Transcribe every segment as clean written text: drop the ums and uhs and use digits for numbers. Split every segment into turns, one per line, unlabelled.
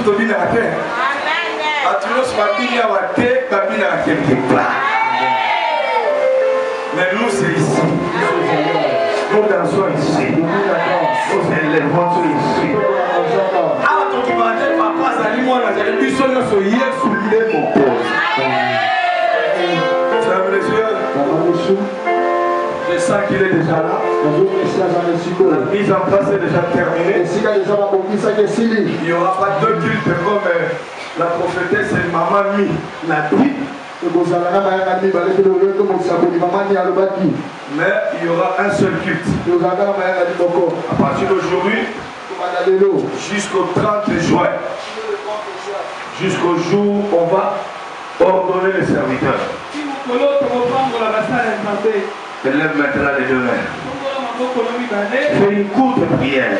tobina te. Atunos babini awate babina quelque part. Mais nous c'est ici. Nous dansons ici. Nous élevons ici. Ah, ton qui va dire papa, ça dit moi, j'ai le buisson sur hier sous l'île mon pose. Frères et sœurs, je sens qu'il est déjà là. La mise en place est déjà terminée. Il n'y aura pas deux cultes comme la prophétesse et maman Mi l'a dit. Mais il y aura un seul culte. À partir d'aujourd'hui, jusqu'au 30 juin, jusqu'au jour où on va ordonner les serviteurs. Élève maintenant les deux mains. Fais une courte prière.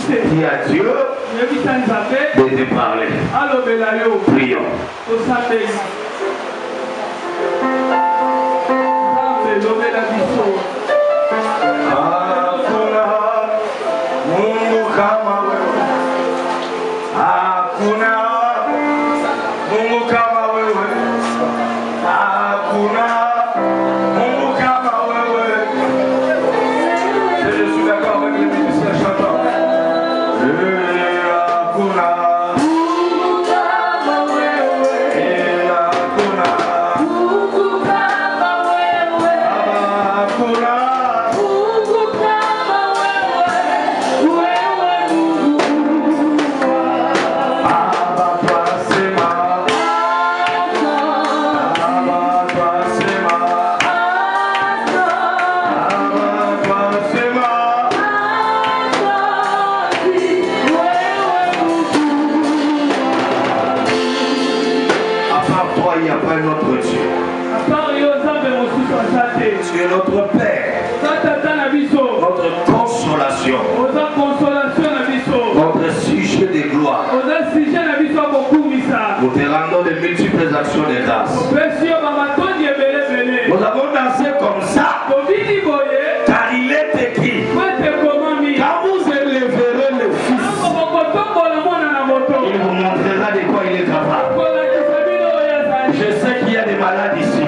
Dis à Dieu de te parler. Prions. Tu es notre Père, notre consolation, notre sujet de gloire. Nous te rendons de multiples actions de grâce. Nous avons dansé comme ça, car il est écrit, quand vous élèverez le Fils, il vous montrera de quoi il est capable. Je sais qu'il y a des malades ici.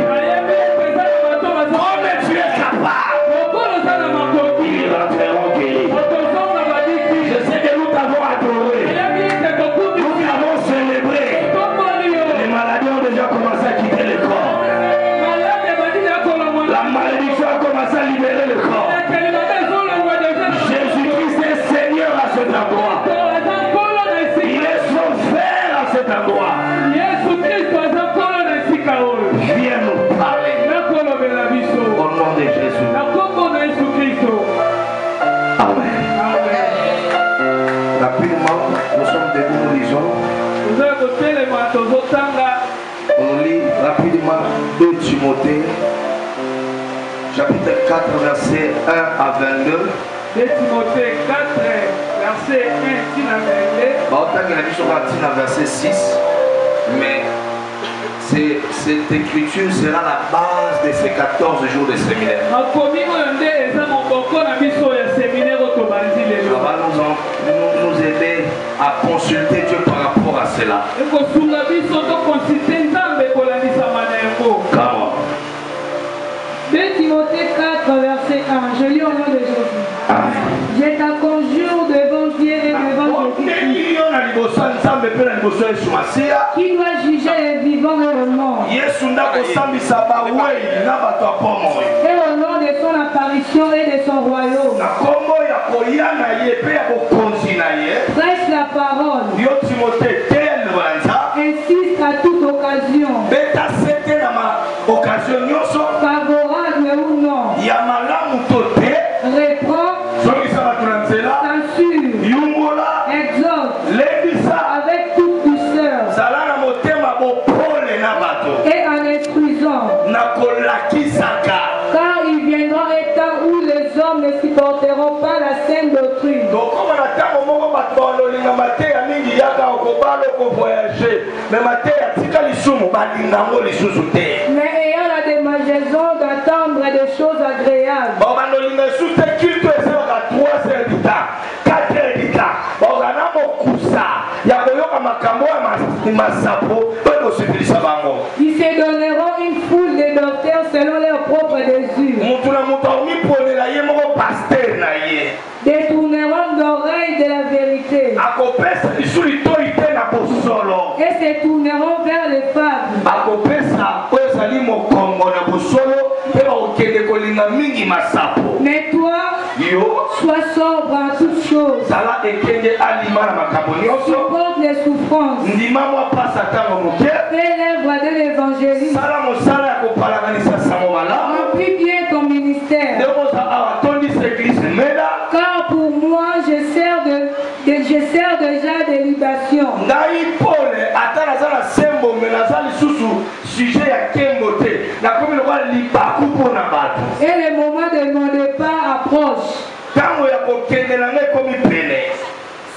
Ils rentreront guéris. Je sais que nous t'avons adoré. Nous t'avons célébré. Les maladies ont déjà commencé à quitter le corps. La malédiction a commencé à libérer le corps. Jésus-Christ est Seigneur à cet endroit. Il est sauveur à cet endroit. Viens nous parler. Au nom de Jésus. Amen. Rapidement, nous sommes debout, nous lisons. On lit rapidement 2 Timothée, chapitre 4, verset 1 à 22.
2 Timothée 4, verset 1 à 22.
Verset 6. Mais cette écriture sera la base de ces 14 jours de séminaire. Ça va nous aider à consulter Dieu par rapport à cela. Comment?
2 Timothée 4, verset 1. Je lis au nom de Jésus. Je t'en conjure devant Dieu et devant Jésus, qui doit juger les vivants et le mort. Et au nom de son apparition et de son royaume. Prêche la parole. Insiste à toute occasion. Favorable ou non. Reprend. Censure. Exhorte. Avec toute douceur. Et en instruisant. Car il viendra un temps où les hommes ne supporteront pas la saine doctrine. Mais ayant la démangeaison d'attendre des choses agréables. Ils se donneront une foule de docteurs selon leurs propres désirs. Détourneront d'oreilles de la vérité. Et se tourneront vers les fables. Mais toi, sois sobre en toutes choses. Supporte les souffrances. Fais l'œuvre de l'évangélisme. Remplis bien ton ministère. Car pour moi, je sers déjà de libation. Et le moment de mon départ approche.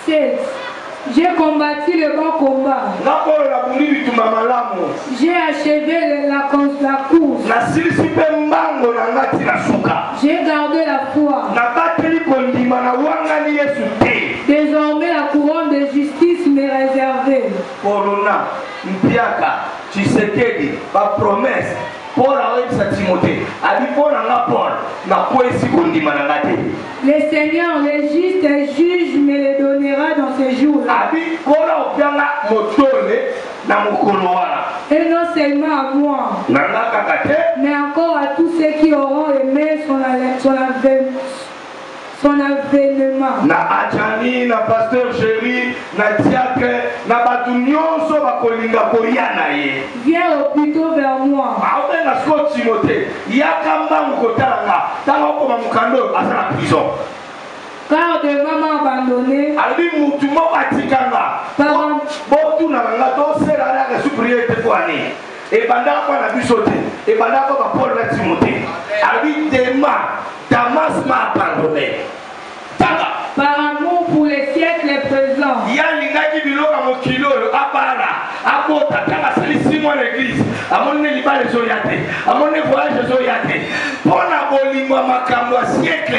16. J'ai combattu le bon combat. J'ai achevé la course. J'ai gardé la foi. Désormais, la couronne de justice m'est réservée.
Corona, Mpiaka, Tshisekedi, ma promesse. Paul a dit à Timothée,
le Seigneur, le juste juge, me le donnera dans ces jours-là. Et non seulement à moi, mais encore à tous ceux qui auront aimé son avènement.
Na Adjani, na pasteur Chéri, na diacre, na batunyoso bakolinga koyana ye.
Viens au plutôt vers moi.
Aobe na Scott Timothée, yakamba mukotalanga, tanga koma mukando asala prison.
Car de maman abandonnée.
Albi mutumo batikanga. Botu na nga to sera la supériorité poani. Et banda kwa na bisote, et banda kwa Paul na Timothée. Albi dema Damas m'a abandonné.
Par amour pour les siècles présents.
Il y a une kilo à mon kilo, à Bara, à Bota, à Salissimo l'église, à mon Néliba les Zoyate, à mon voyage les Zoyate. Pour la bolimo à ma cambo siècle,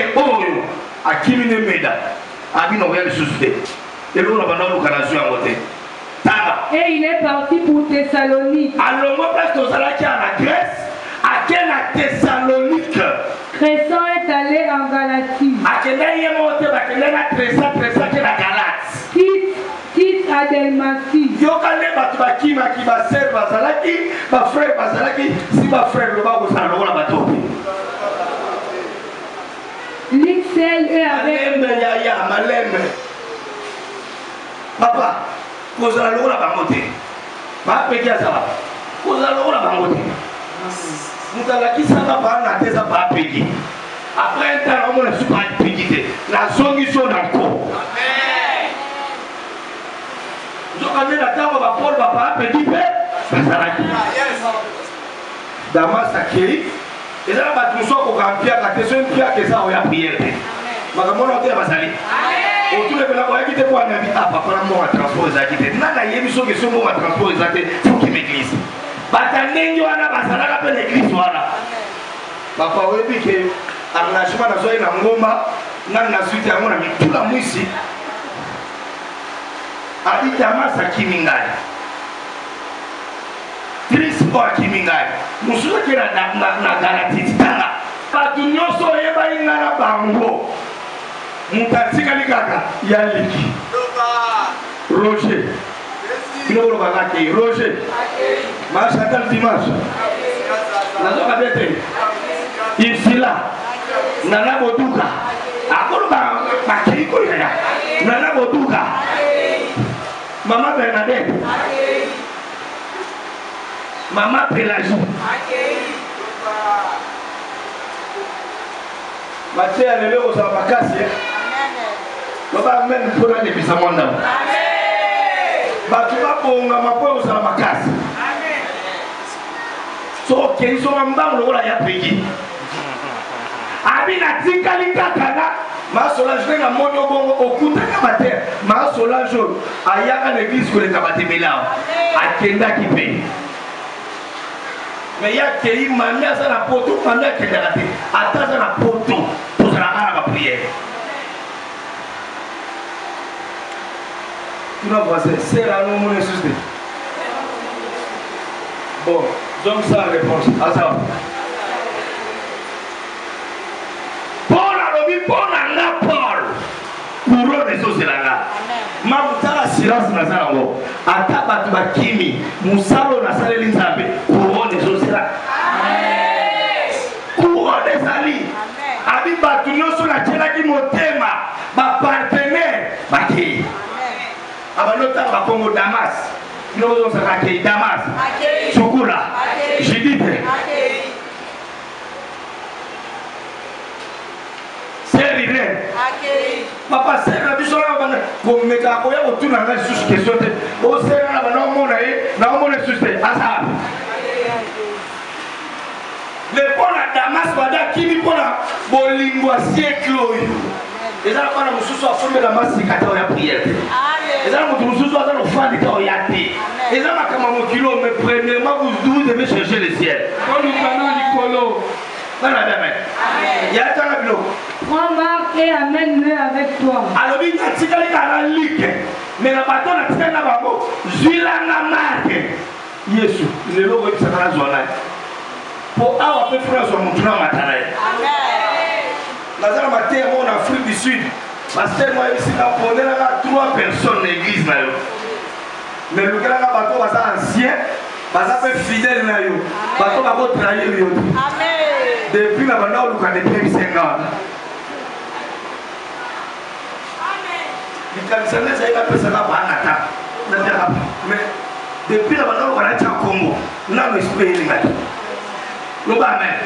à Kimine Meda, à Binovel Susté. Et l'on a abandonné l'occasion à voter.
Et il est parti pour Thessalonique.
Alors, moi, place aux Alaki à la Grèce, à quelle à Thessalonique?
Crescent est allé en Galatie. Quitte à Delmatie. L'Ixel est avec
papa, vous allez la bangote. Pas pédia ça va. Vous allez la bangote. Nous allons qui ça va pas na tesa pas pédi. Après un temps on ne sait pas pédité. La zone ils sont dans le corps. Amen. Donc on est là dans va Paul va pas pédi mais ça va. Damas akiri. Et là va tout ça ko campia ka teso pia que ça on a prière. Makamona ote basali. Amen. Autour de la voie qui te voit na vie ah papa na moi transport za qui te. Nana yebiso que so moi transport za te faut qu'il m'église. Batanengi wana basalaka pe l'église wana. Papa webi ke arrangement na zoe na ngoma na suite yango na mitula mwisi. Abitama sa kimingai. Trispo kimingai. Musuka kera na Galatie tanga. Batu nyonso yeba ingana bango. Mutatika likaka ya liki. Roger. Kilo bakake Roger. Machatal dimanche. Nazo kabete. Insila. Nana boduka. Akolo ba kiko ya. Nana boduka. Mama Bernadette. Mama Pélagie. Mathieu alele ko sa bakasi. Baba men pona de bisamonda. Batu ba bonga mapo ko sa bakasi. So ke so mamba lo la ya pegi. Abi na tikali kakana. Ma Solange na mono bongo okuta ka bater. Ma Solange ayaka l'église ko le kabatemela. Akenda kipe. Mais il y a qui m'a mis à la poto, m'a mis à la tête. Attends à la poto pour la prière. Tu vas voir, c'est la non mon suscité. Donc ça réponse. Ah ça. Paul a remis Paul en la Paul. Couronne et sauce là. Mamutala silence na zango. Ataba tubakimi. Musalo na sale linzabe. Couronne et sauce là. Couronne et sali. Abi batunyo so na tela ki motema. Ba partenaire. Baki. Abanota ba Congo Damas. Nous sommes à Damas, Choukula, Judith, Serire, Papa Serre, tu seras comme mes gars, on tourne à la question de au Serre, on a mon suscité, Azar. Les bonnes à Damas, Wada, qui dit pour la Bolingua siècle. Et là, on a mon sous-sol à former la masse de la prière. Et là, mon sous-sol à la fin de la prière. Et là, mon kilo, mais premièrement, vous devez chercher le ciel. Quand nous prenons Nicolo, il y a un tableau.
Prends Marc et amène-le avec toi.
Alors, il y a un petit ligue. Mais la bâton a très là-bas. Zulana Marc. Yesu, il est là où il s'est dans la zone. Pour avoir fait frère sur mon tournant matin. Dans la terre, en Afrique du Sud, parce que moi, ici, on a 3 personnes dans l'église. Mais le gars, bateau va ancien, va faire fidèle. Bateau va trahir lui. Depuis la bande, on a des 5 ans. Il a mais depuis la bande, on a un Congo. On a un esprit. Nous va même.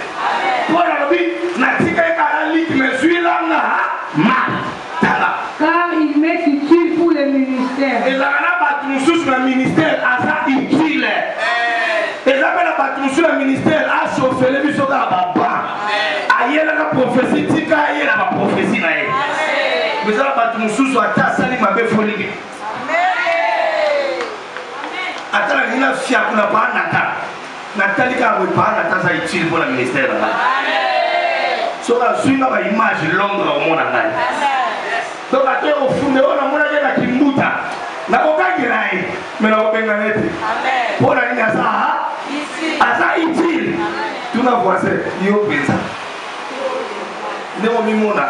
Pour la vie,
car il m'est utile pour le ministère.
Et là, nous sommes sur le ministère, à ça utile. Et là, nous sommes sur le ministère, à chauffer les bisous à Baba. Aïe, la prophétie, tika, aïe, la prophétie. Mais là, nous sommes sur la tasse, ça, ma belle folie. Attends, il y a une fille qui n'a pas Nathalie qui a pas utile pour le ministère. So la suite na ba image longue au monde ngai. Donc à toi au fond de on a mona na kimbuta. Na kokangira ai. Mais na obenga nete. Amen. Pour la ligne ça. Ici. Asa utile. Tu na voici yo pensa. Ndemo mimona.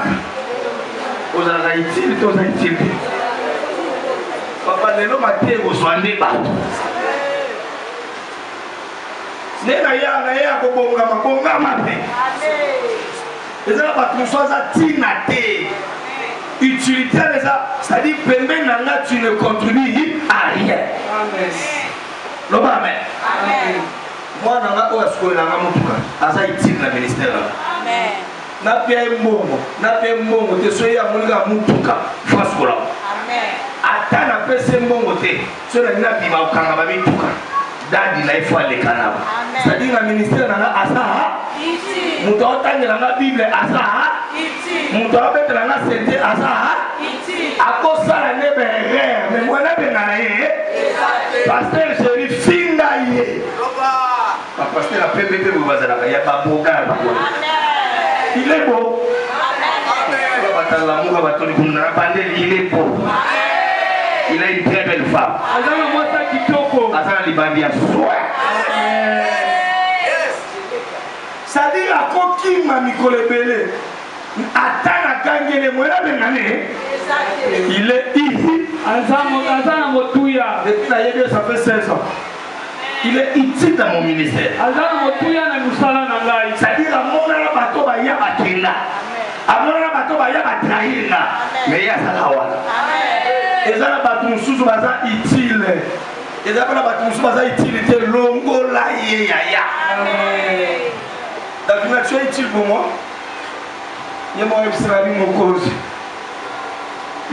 Oza na utile to za utile. Papa lelo matego swande bato. Nena ya kobonga mabonga mabe. Amen. Et là, tu sois tina te. Utilité, c'est-à-dire que tu ne contribues à rien. Amen. Amen. Moi, je suis là, je suis utile dans le ministère. Amen. Je suis mbongo, je suis là, je suis là. Amen. Attends, je suis mbongo, je suis là, je suis là. Dadi la ifo le kanaba. C'est-à-dire le ministère nanga asa. Ici. Mutoka nanga Bible asa. Ici. Mutoka nanga sente asa. Ici. Akosa la nebe rare, mais moi na benana ye. Pasteur Chéri finga ye. Papa. Pasteur la PPP vous bazala ya baboga. Amen. Il est beau. Amen. Batala muga batoni kunna bandeli il est beau. Il a une très belle femme. Azana libandi ya soa. Ça dit à koki ma mikolebele. Atana kangele mwela benane. Il est ici. Azana motuya. Depuis la yébe ça fait 16 ans. Il est utile dans mon ministère. Azana motuya na musala na ngai. Ça dit à mona na bato ba ya bakenda. Amona na bato ba ya batrahinga. Mais ya salawana. Et ça la bato mususu baza utile. Et ça la bato mususu baza utilité longo la ye ya ya. La vie tu es utile pour moi. Il y a moi Israël mon cause.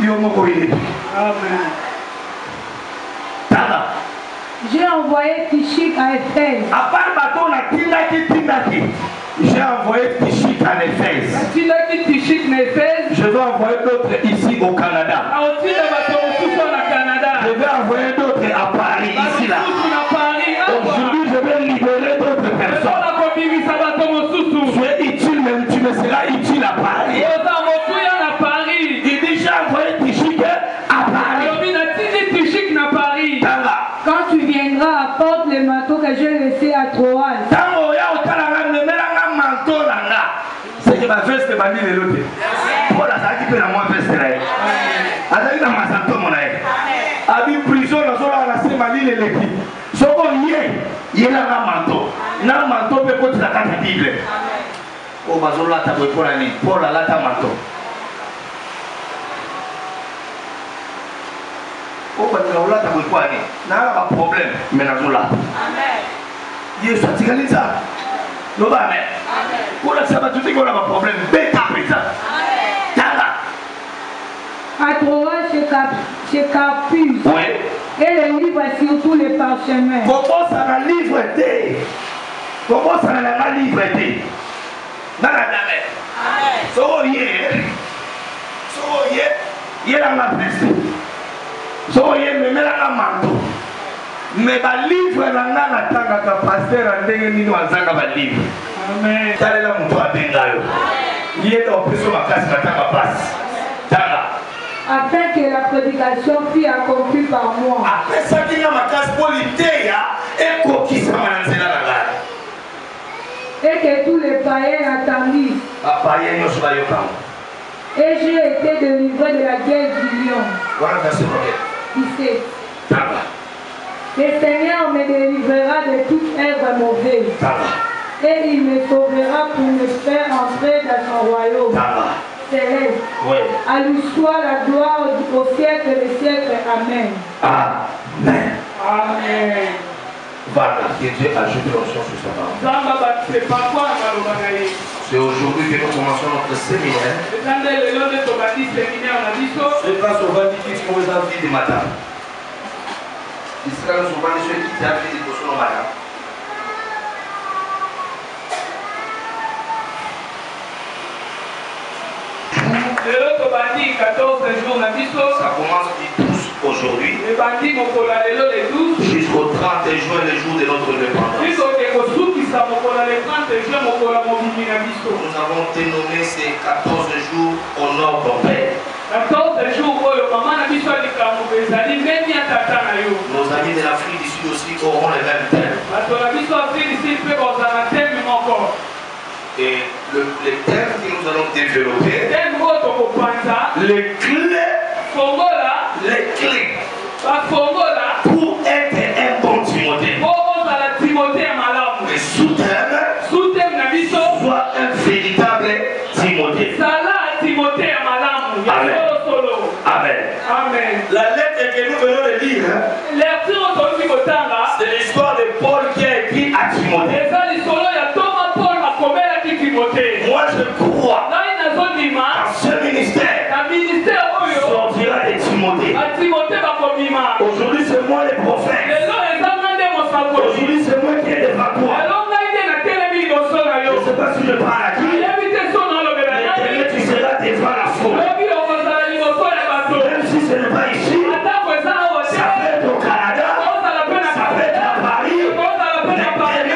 Il y a mon courrier. Amen. Tala.
J'ai envoyé Tichik à Éphèse.
À part bateau la tindaki. J'ai envoyé Tichik à Éphèse. Je vais envoyer d'autres ici au Canada. Je vais envoyer d'autres à Paris, ici là. Aujourd'hui, je vais libérer d'autres personnes. Tu es utile, même tu me seras utile à Paris. Il dit j'ai envoyé Tichik à Paris.
Quand tu viendras, apporte les manteaux que j'ai laissés à Troas
que ma veste est bandie de l'autre. Paul a dit que la moi veste là. A dit que ma santo mon aïe. A dit prison dans la c'est bandie de l'équipe. Ce qu'on y est là un manteau. Na manteau peut porter la carte Bible. Oh bazola ta pour la nuit. Paul a là ta manteau. Oh bazola ta pour quoi ni? Na pas problème mais na zola. Amen. Yesu atikaliza. No va amen. Pour la sabbat, tu dis qu'on a un problème. Bêta, bêta.
À Troas, chez Carpus.
Oui.
Et le livre surtout les parchemins.
Comment ça va livre été? Comment ça va livre été? Dans la mer. Soyez. Il y a la veste. Soyez, mais la manteau. Mais le livre, il y a un pasteur qui a un livre. Amen. Tala la mtu abengayo. Yeye opeso makasi katanga passe. Tala.
Afin que la prédication fût accomplie par moi.
Après ça qu'il y a makasi politeya et kokisa manzela la gare.
Et que tous les païens attendissent.
Païens yo soba yo kam.
Et j'ai été délivré de la guerre du lion.
Voilà verset
17.
Tala.
Le Seigneur me délivrera de toute œuvre mauvaise.
Tala.
Et il me sauvera pour me faire entrer dans son royaume céleste. Oui. À lui soit la gloire au siècle des siècles. Amen.
Amen.
Amen.
Voilà, que Dieu ajoute l'onction sur sa parole. C'est aujourd'hui que nous commençons notre séminaire. Je passe au vendredi pour les envies du matin. Il sera le souvent ceux qui t'ont envie de son matin. Ça commence du 12 aujourd'hui jusqu'au 30 juin, le jour de notre indépendance. Nous avons dénommé ces 14 jours au nord d'Ombé. Nos amis de l'Afrique du Sud aussi auront les mêmes thèmes. Et les thèmes que nous allons développer, les clés pour être un bon Timothée. Les sous-thèmes soit un véritable Timothée. Amen. Amen. Amen. La lettre que nous venons de lire, c'est l'histoire de Paul qui a écrit à Timothée. Moi je crois en ce ministère sortira de Timothée. Aujourd'hui c'est moi le prophète. Aujourd'hui c'est moi qui est devant toi. Je ne sais pas si je parle à qui. Mais tu seras devant la foule. Même si ce n'est pas ici, ça peut être au Canada, ça peut être à Paris, mais demain,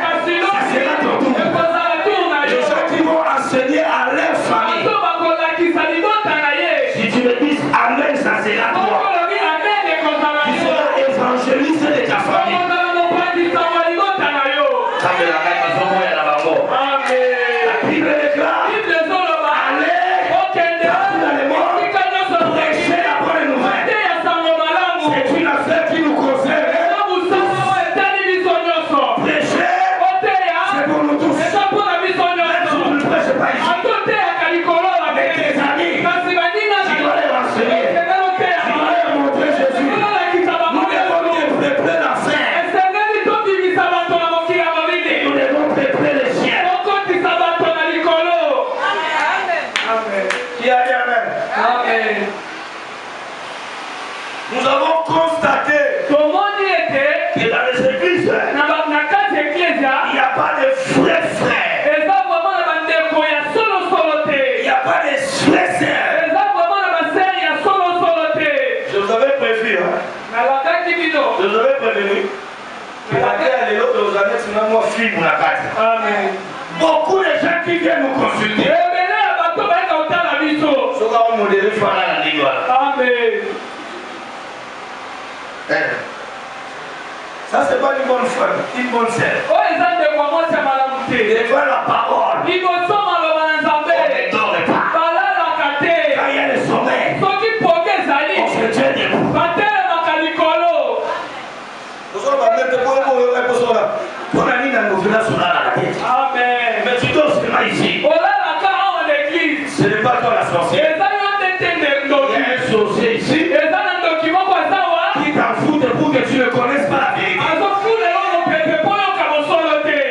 ça sera ton tour. Les gens qui vont enseigner à leur famille, si tu me dis Amen, ça sera toi. Tu seras évangéliste de ta famille. La Bible déclare, allez dans le monde, prêchez la bonne nouvelle. C'est une affaire qui nous concerne. Prêcher, c'est pour nous tous. Même si vous ne prêchez pas ici, avec tes amis, tu dois les renseigner. Tu dois leur montrer Jésus. Nous devons nous préparer la fin. Et nous devons préparer les chiens. Qui a dit Amen? Amen. Nous avons constaté que dans les églises, il n'y a pas de vrais frères. Il n'y a pas de vrais sœurs. Je vous avais prévu, hein? Je vous avais prévenu. Beaucoup de gens qui viennent nous consulter. Ça c'est pas une bonne femme, une bonne sœur. Devant la parole. Ce n'est pas toi la sorcière. Il y a un sorcier ici qui t'en fout pour que tu ne connaisses pas la vérité.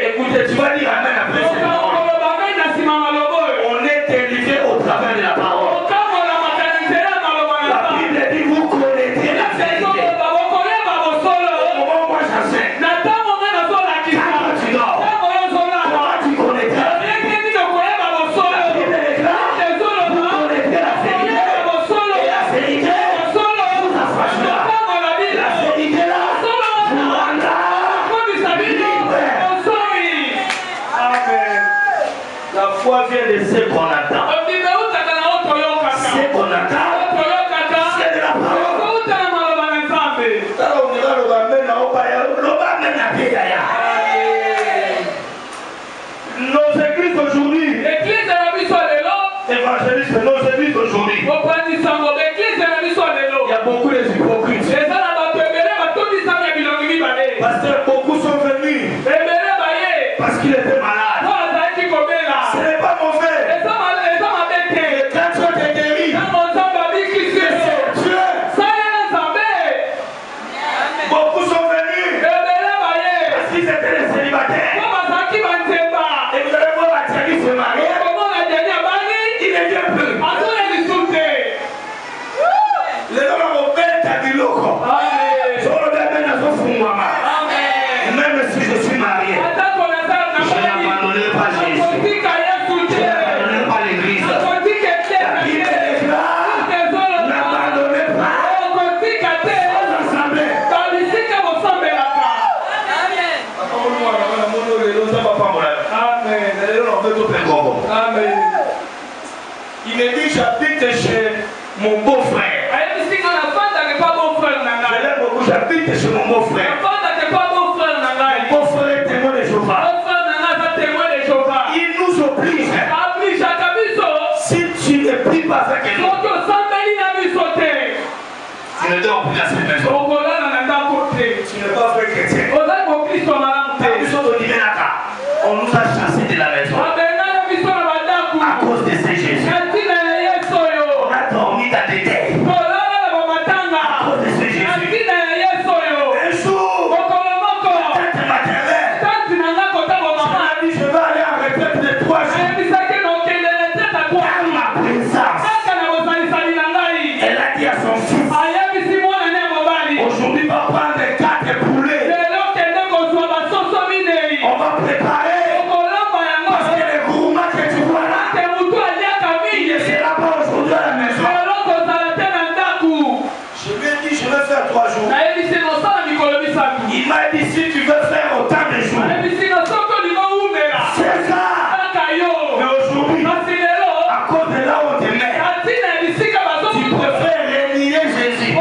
Écoutez, tu vas dire amen après cette parole. On est délivré au travers de la parole. La Bible dit vous connaîtrez la vérité. Au moment où moi j'enseigne, quand tu dors, comment tu connaîtras la vérité? La Bible déclare vous connaîtrez la vérité. Et la vérité vous affranchira. La vérité là vous rendra libre. Amen. La foi vient de ce qu'on attend. Ce qu'on attend, c'est de la parole. Nos églises aujourd'hui, évangélistes, nos églises aujourd'hui, il y a beaucoup de hypocrites. Parce que beaucoup sont venus parce qu'ils étaient malades. Ce n'est pas mauvais. Et quand tu es guéri, c'est Dieu. Beaucoup sont venus parce qu'ils étaient des célibataires. Et vous allez voir Thierry se marier. Il ne vient plus. Les gens ont fait ta biloko. Même si je suis marié, je n'abandonnerai pas Jésus. Je n'abandonnerai pas l'église. La Bible déclare, n'abandonnez pas vos assemblées. Il me dit j'habite chez mon beau-frère. J'habite chez mon beau-frère. Mon beau-frère est témoin de Jéhovah. Il nous oblige. Si tu ne pries pas avec nous, tu ne dors plus dans cette maison. Tu n'es pas vrai chrétien. On nous a chassés de la maison à cause de ces Jésus. On a dormi dans des terres à cause de ces Jésus. Un jour, la tête maternelle, je vais aller en retraite de 3 jours. Dans ma présence, elle a dit à son fils, aujourd'hui va prendre 4 poulets. On va préparer. Parce que les gourmands que tu vois là, il ne sera pas aujourd'hui à la maison. Je lui ai dit, je vais faire 3 jours. Il m'a dit, si tu veux faire autant de jours, c'est ça. Mais aujourd'hui, à cause de là où on te met, tu préfères renier Jésus.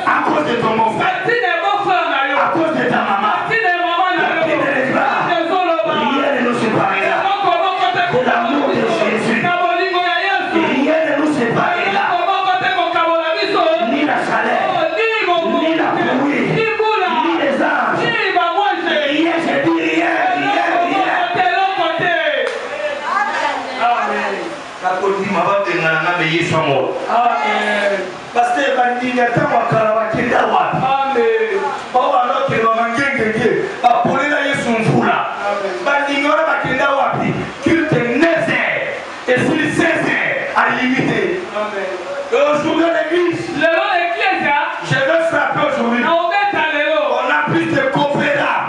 À cause de ton mon frère, à cause de ta maman. La Bible déclare, rien ne nous séparera de l'amour de Jésus. Rien ne nous séparera, ni la chaleur, ni la pluie, ni les anges. Rien, je dis rien. Parce que et sur les 16 à limiter. Aujourd'hui l'église, je vais frapper aujourd'hui. On a plus de coopérats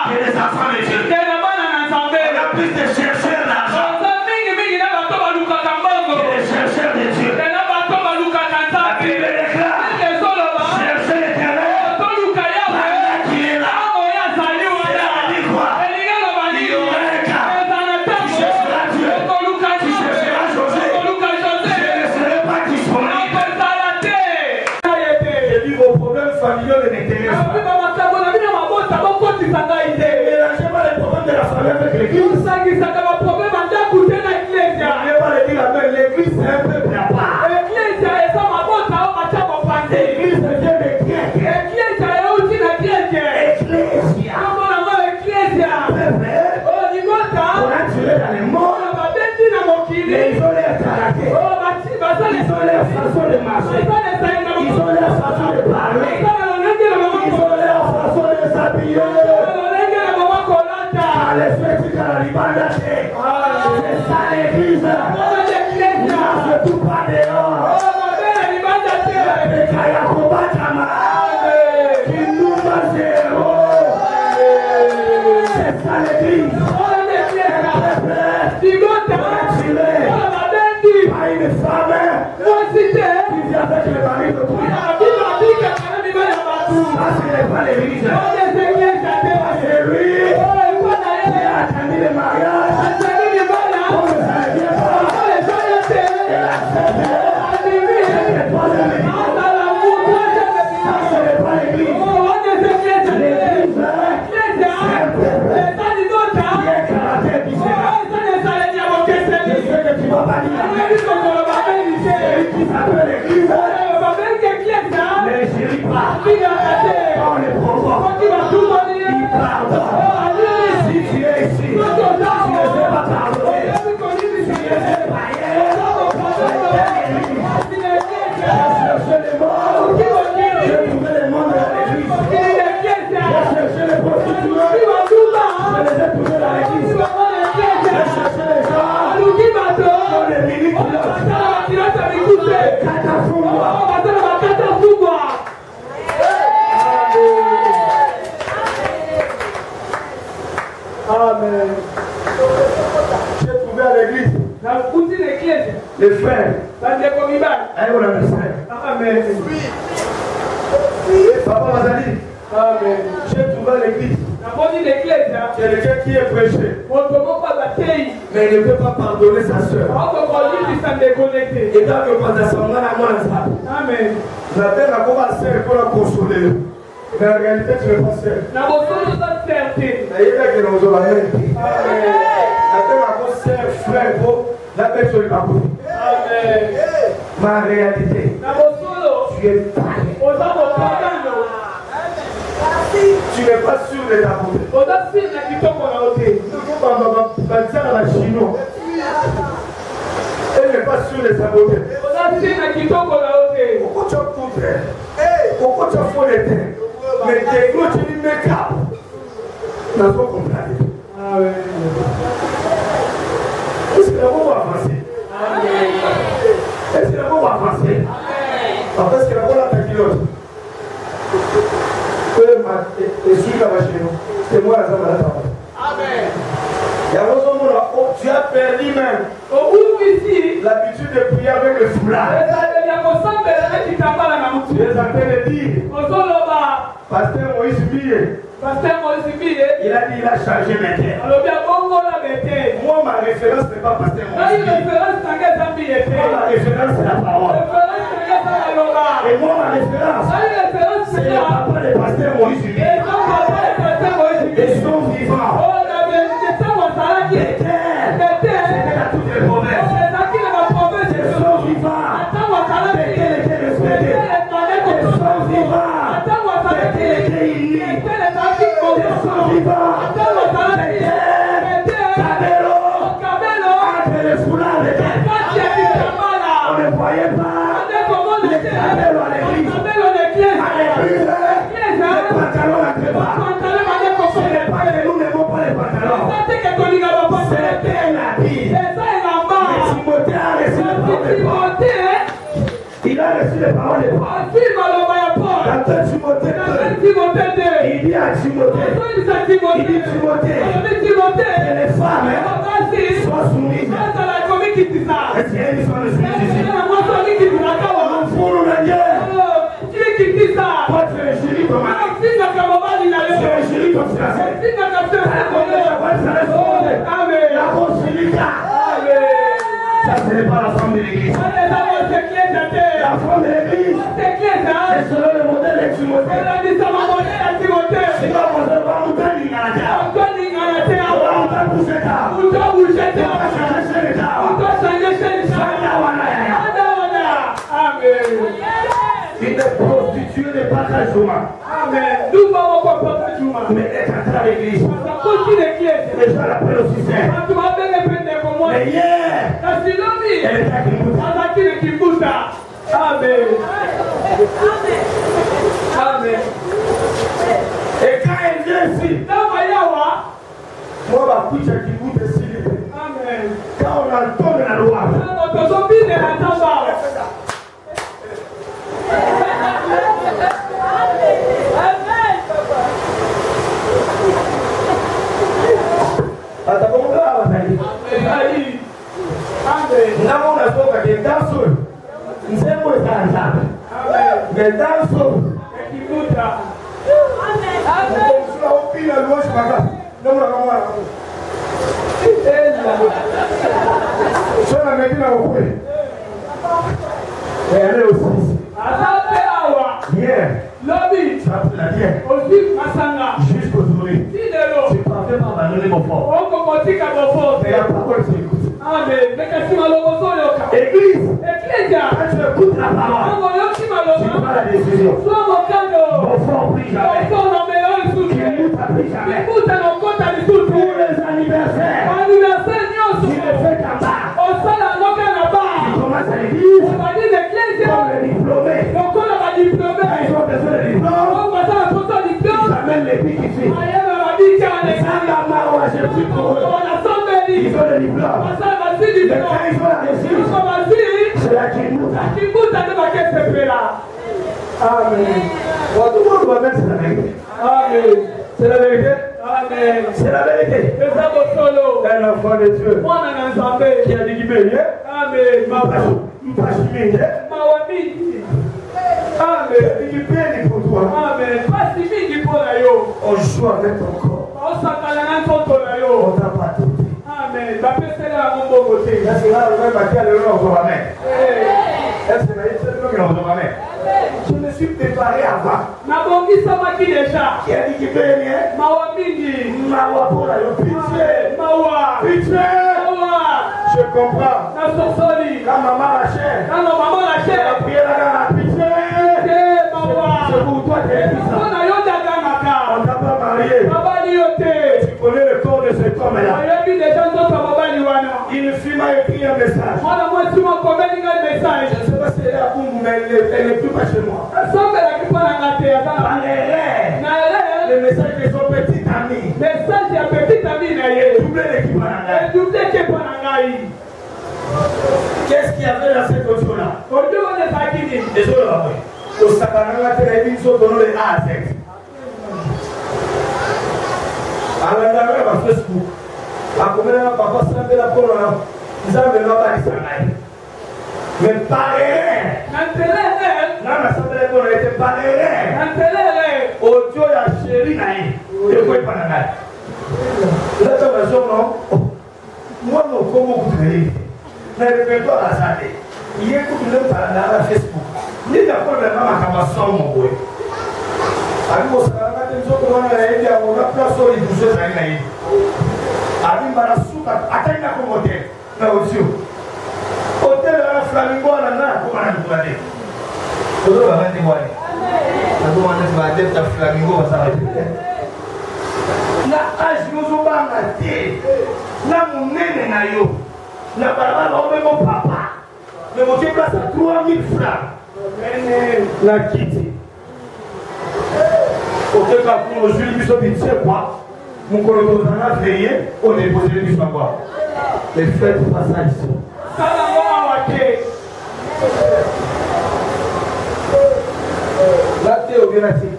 que les enfants de Dieu. On a plus de chercheurs d'argent que les chercheurs de Dieu. La Bible déclare, cherchez l'Éternel pendant qu'il est là. C'est dit quoi? Il y aura un cas. Tu chercheras Dieu. Tu chercheras José. Je ne serai pas disponible. J'ai dit vos problèmes familiaux ne m'intéressent pas. Ne mélangez pas les problèmes de la famille avec l'église. tués dans le monde. Mais ils ont leur caractère. Ils ont leur façon de marcher. Ils ont leur façon de parler. Ils ont leur façon de s'habiller. C'est ça l'église. Ne marche tout pas dehors. C'est ça l'église. Pas une femme qui vient avec le mari de tout. Ça, ce n'est pas l'église. C'est lui qui a attendu le mariage. On ne savait bien pas. Et la fête, ce n'est pas l'église. Ça, ce n'est pas l'église. L'église, c'est un peuple qui a un caractère différent. C'est ce que tu vas pas dire. Celui qui s'appelle l'église ne les chérit pas. On les provoque. Il pardonne. Si tu es ici, tu ne sais pas pardonner. Si tu es païen, j'ai cherché les morts. J'ai trouvé les morts dans l'église. J'ai cherché les prostituées. Je les ai trouvés dans l'église. J'ai cherché les gens dans les minutes. Amen. J'ai trouvé à l'église les frères. Et on a mes frères. Amen. Papa Mazali. Amen. J'ai trouvé à l'église. Quelqu'un qui est prêché. Mais il ne peut pas pardonner sa soeur. Et dans le passation, amen. La terre n'a pas assez pour la consoler. Mais en réalité, tu n'es pas seul. La terre n'a pas seul, frère, la personne n'est pas bonne. Mais en réalité, tu es pareil. Tu n'es pas sûr de ta beauté. Elle n'est pas sûre de sa beauté. Pourquoi tu as poutré? Pourquoi tu as faux les terres? Mais tes gros, tu dis make-up. Nous avons compris. Est-ce que la bombe va avancer? Est-ce que la bombe va avancer? Parce que la bombe a ta pilote. Et celui là-bas chez nous, c'est moi la femme à la table. Amen. Il y a un moment où tu as perdu même l'habitude de prier avec le foulard. Tu es en train de dire, Pasteur Moïse Bille, il a dit il a changé mes terres. Moi ma référence n'est pas Pasteur Moïse Bille. Moi ma référence c'est la parole. Et moi ma référence c'est le papa de Pasteur Moïse Bille. Ils sont vivants. Les terres, c'était à toutes les provinces. Ils sont vivants. C'était les terres respectées. Ils sont vivants. C'était les terres unis. Ils sont vivants. C'était Cabello. Entre les foulards, les terres. On ne voyait pas les Cabello à l'église. À l'église, les pantalons n'entraient pas. Ce n'est pas que nous n'aimons pas les pantalons. C'était l'habit. Mais Timothée a reçu les paroles de Paul. Il a reçu les paroles de Paul. Dans 2 Timothée 2, il dit à Timothée, que les femmes soient soumises. Est-ce qu'il y a une femme soumise ici? Toi, tu es jury comme un. Tu es jury comme ça. La grosse Silica. Ça, ce n'est pas la femme de l'église. La femme de l'église, c'est selon le modèle de Timothée. C'est pas pour se voir où tu es l'inganateur. On va pousser ta. On va changer les ta. Une prostituée n'est pas très souvent. Mais elle est entrée à l'église. Les gens l'appellent aussi saint. Amen. Amen. Et quand elle vient ici, moi, ma couche qui goûte est si libre. Amen. Quand on entend la loi, jusqu'aujourd'hui, tu partais par la nuit mon fort. Mais la parole s'écoute. Église, quand tu écoutes la parole, tu prends la décision. Mon fort prie jamais. Qui nous a pris jamais. Pour les anniversaires, tu ne fais qu'en bas. Tu commences à l'église, comme les diplômés. Ils ont besoin de diplôme. Ils amènent les pics ici. Ils ont la main où j'ai pris pour eux. Ils ont le diplôme. Mais quand ils ont la réussite, c'est la Kimuta. Amen. Tout le monde va mettre, c'est la vérité. Amen. C'est la vérité. Amen. C'est la vérité. Un enfant de Dieu qui a dit qu'il peut bien. Amen. Amen. Il peut pour toi. Amen. On joue avec ton corps. On t'a pas tout. Amen. Est-ce que là, le même bâti à l'heure, on va mettre? Est-ce que là, on va mettre? Je me suis préparé avant. Qui a dit qu'il peut bien? Mawa pour la pitié. Pitié. Je comprends. Quand maman lâchait, la prière là dans la pitié. C'est pour toi qui es puissant. On t'a pas marié. Tu connais le corps de cet homme-là. Il m'a écrit un message. Je ne sais pas si elle est à Boum, mais elle n'est plus pas chez moi. Le message de son petit ami. Doublé l'équipe qu'est-ce qu'il y avait dans cette audio-là? Désolé, au Sakananga télévision donne les A à Z. À l'intérieur de Facebook, à combien papa s'appelle la colonne, ils ont maintenant pas les mais pareil. Dans l'assemblée qu'on était pareil. Audio ya chéri naï. Et quoi pas naï. Là tu vas dire non. Moi non comment vous voulez. Na répertoire à ça. Il est tout le temps dans la Facebook. Ni d'accord de maman comme ça mon boy. Abi mo sala na tenzo ko na yeye ya ona place au ibuso na naï. Abi mara suka ataina ko motel. Na audio. Hôtel à la Flamingo à la nana, comment on a dit? On va mettre quoi? On va mettre la Flamingo, on va s'arrêter. La âge nous a battu. La monnaie n'a yo. La barbe on met mon papa. Mais mon Dieu place à 3000 francs. La quitte. Ok, quand on joue le bus au bus, c'est quoi? Mon collègue on a veillé, on est posé le bus à quoi? Les fêtes du passage ici. La terre au Bénatique.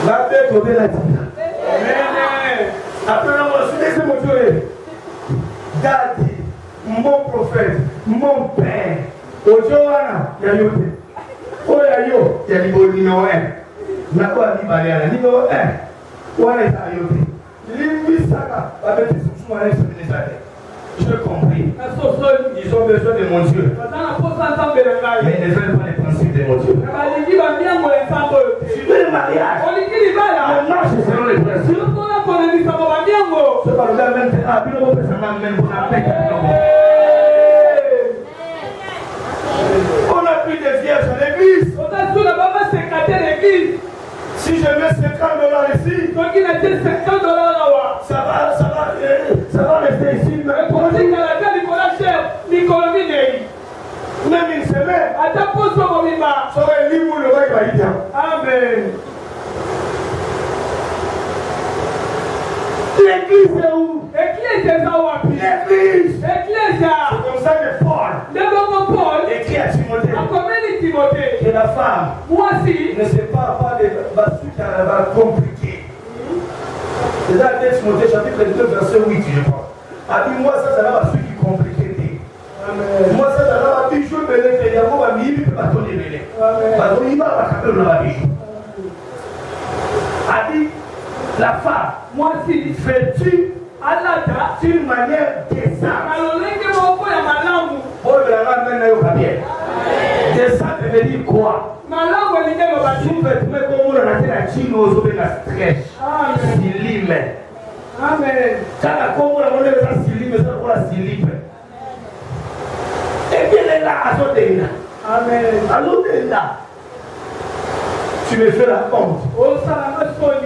La terre au Bénatique. Après, on va se laisser motiver. Daddy, mon prophète, mon père. Ojoana, il y a yote. Oyayo, il y a niveau numéro 1. N'a pas dit Baléana, numéro 1. Ouana est à yote. Limbisaka, avec les souverains, c'est ministère. J'ai compris. Ils ont besoin de mon Dieu. Mais ils ne veulent pas les principes de mon Dieu. Tu veux le mariage. Le marche selon les principes. C'est pas le même temps. Ah, puis on peut s'en même pour la paix. On a pris des vierges à l'église. Si je mets $50 ici, ça va rester ici. Même une
Amen.
L'église est où?
L'église est où?
L'église.
L'église.
C'est comme ça que Paul écrit à Timothée que la femme ne se parle pas de trucs qui sont compliqués. C'est ça, 2 Timothée chapitre 2 verset 8 je crois. A dit moi ça n'a pas truc qui compliqué. Moi ça n'a pas bijou belé que yako ba mibi pe bato de belé. Bato iba ba kapelo na bijou. A dit la femme moi si fais-tu d'une manière décente. Oh, décente veut dire quoi? Si vêtements comme on a dit la chine aux hommes la stress. Silime.
Amen.
Quand la comme on a dit la silime, ça pour la silime. Et bien là, à son déna.
Amen.
À l'autre déna. Tu me fais la honte.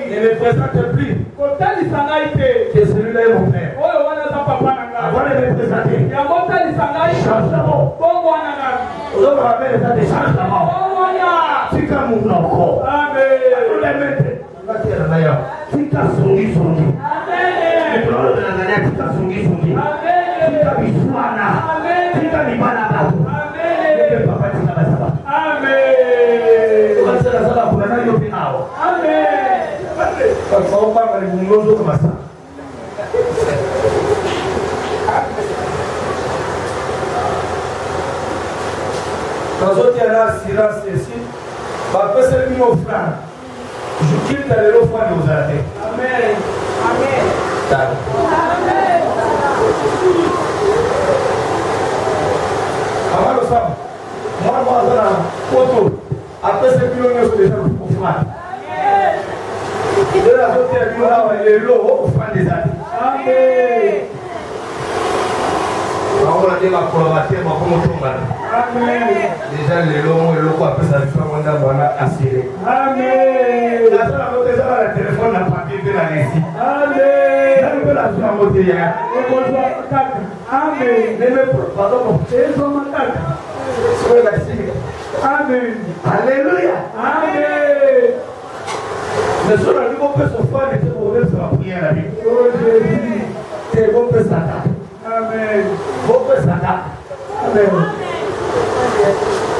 Ne me présente plus. Que celui-là est mon père. Avant de me présenter, change d'abord. Aux autres rappels, ça te change d'abord. Tu as mon nom. Amen. Tu as songi. Le problème de la dernière, tu as songi. Tu as bisouana. Tu as libana batou. Ne peux pas dire ça.
Amen.
Quand on dit à la silence ici, c'est le mot franc. Je quitte à l'eau franc de vous arrêter.
Amen. Amen.
Avant le sang, moi, dans la photo, après ce que l'on a déjà au franc. De la côté de l'eau au franc des années.
Amen.
On a dit ma collaborateur, ma promotion.
Amen.
Déjà, les lots, après ça, on a assuré.
Amen.
La seule côté, ça, le téléphone n'a pas été la récit.
Amen.
Ça, nous peut la faire monter hier.
Amen.
Pardon.
Amen.
Alléluia.
Amen.
Mais sur la vie, on peut se faire des problèmes sur la prière. C'est bon, peut s'attaquer.
Amen.
Bon, peut s'attaquer. Amen.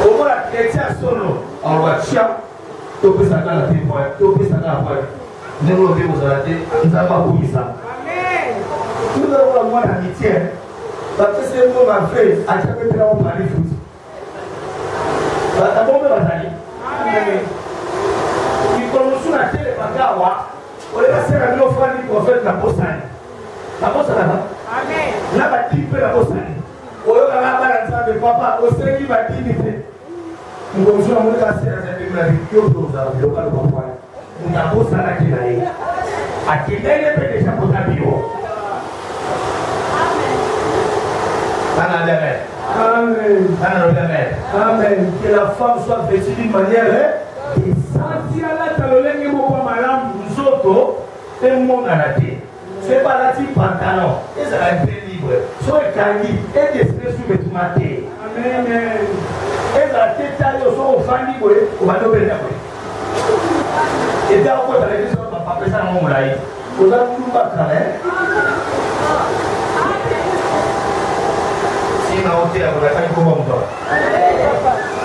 Au moins, la chrétien solo, on va chier. Tu peux s'attaquer à la témoin. Tu peux s'attaquer à la poêle. Nous nous devons arrêter. Nous n'avons pas voulu ça.
Amen.
Nous avons la moindre amitié. Parce que c'est un homme à faire. À chaque fois que nous parlons foot. D'abord, nous allons aller. Amen. Il commence à faire les bagages. On est passé à nos frères qui prophètent la bossane. La bossane là-bas.
Amen.
Là-bas, qui peut la bossane? On va la balancer de papa. On sait qui va t'imiter. Nous commençons à nous casser à cette église. Nous allons pas le comprendre. Nous avons bossane qui va y aller. À qui n'est pas déjà pour ta bio. Amen. Amen. Amen. Que la femme soit vêtue d'une manière décente. Nous autres, c'est un monde à la tête. C'est pas la petite pantalon. Et ça va être libre. Soit candi et d'esprit sur le maté.
Amen.
Et la tête taille au son au fan libre. On va nous bénir. Et d'un coup, dans l'église, on va pas présenter mon moulay. On a tout le monde. Na hotel aku datang ke rumah tu.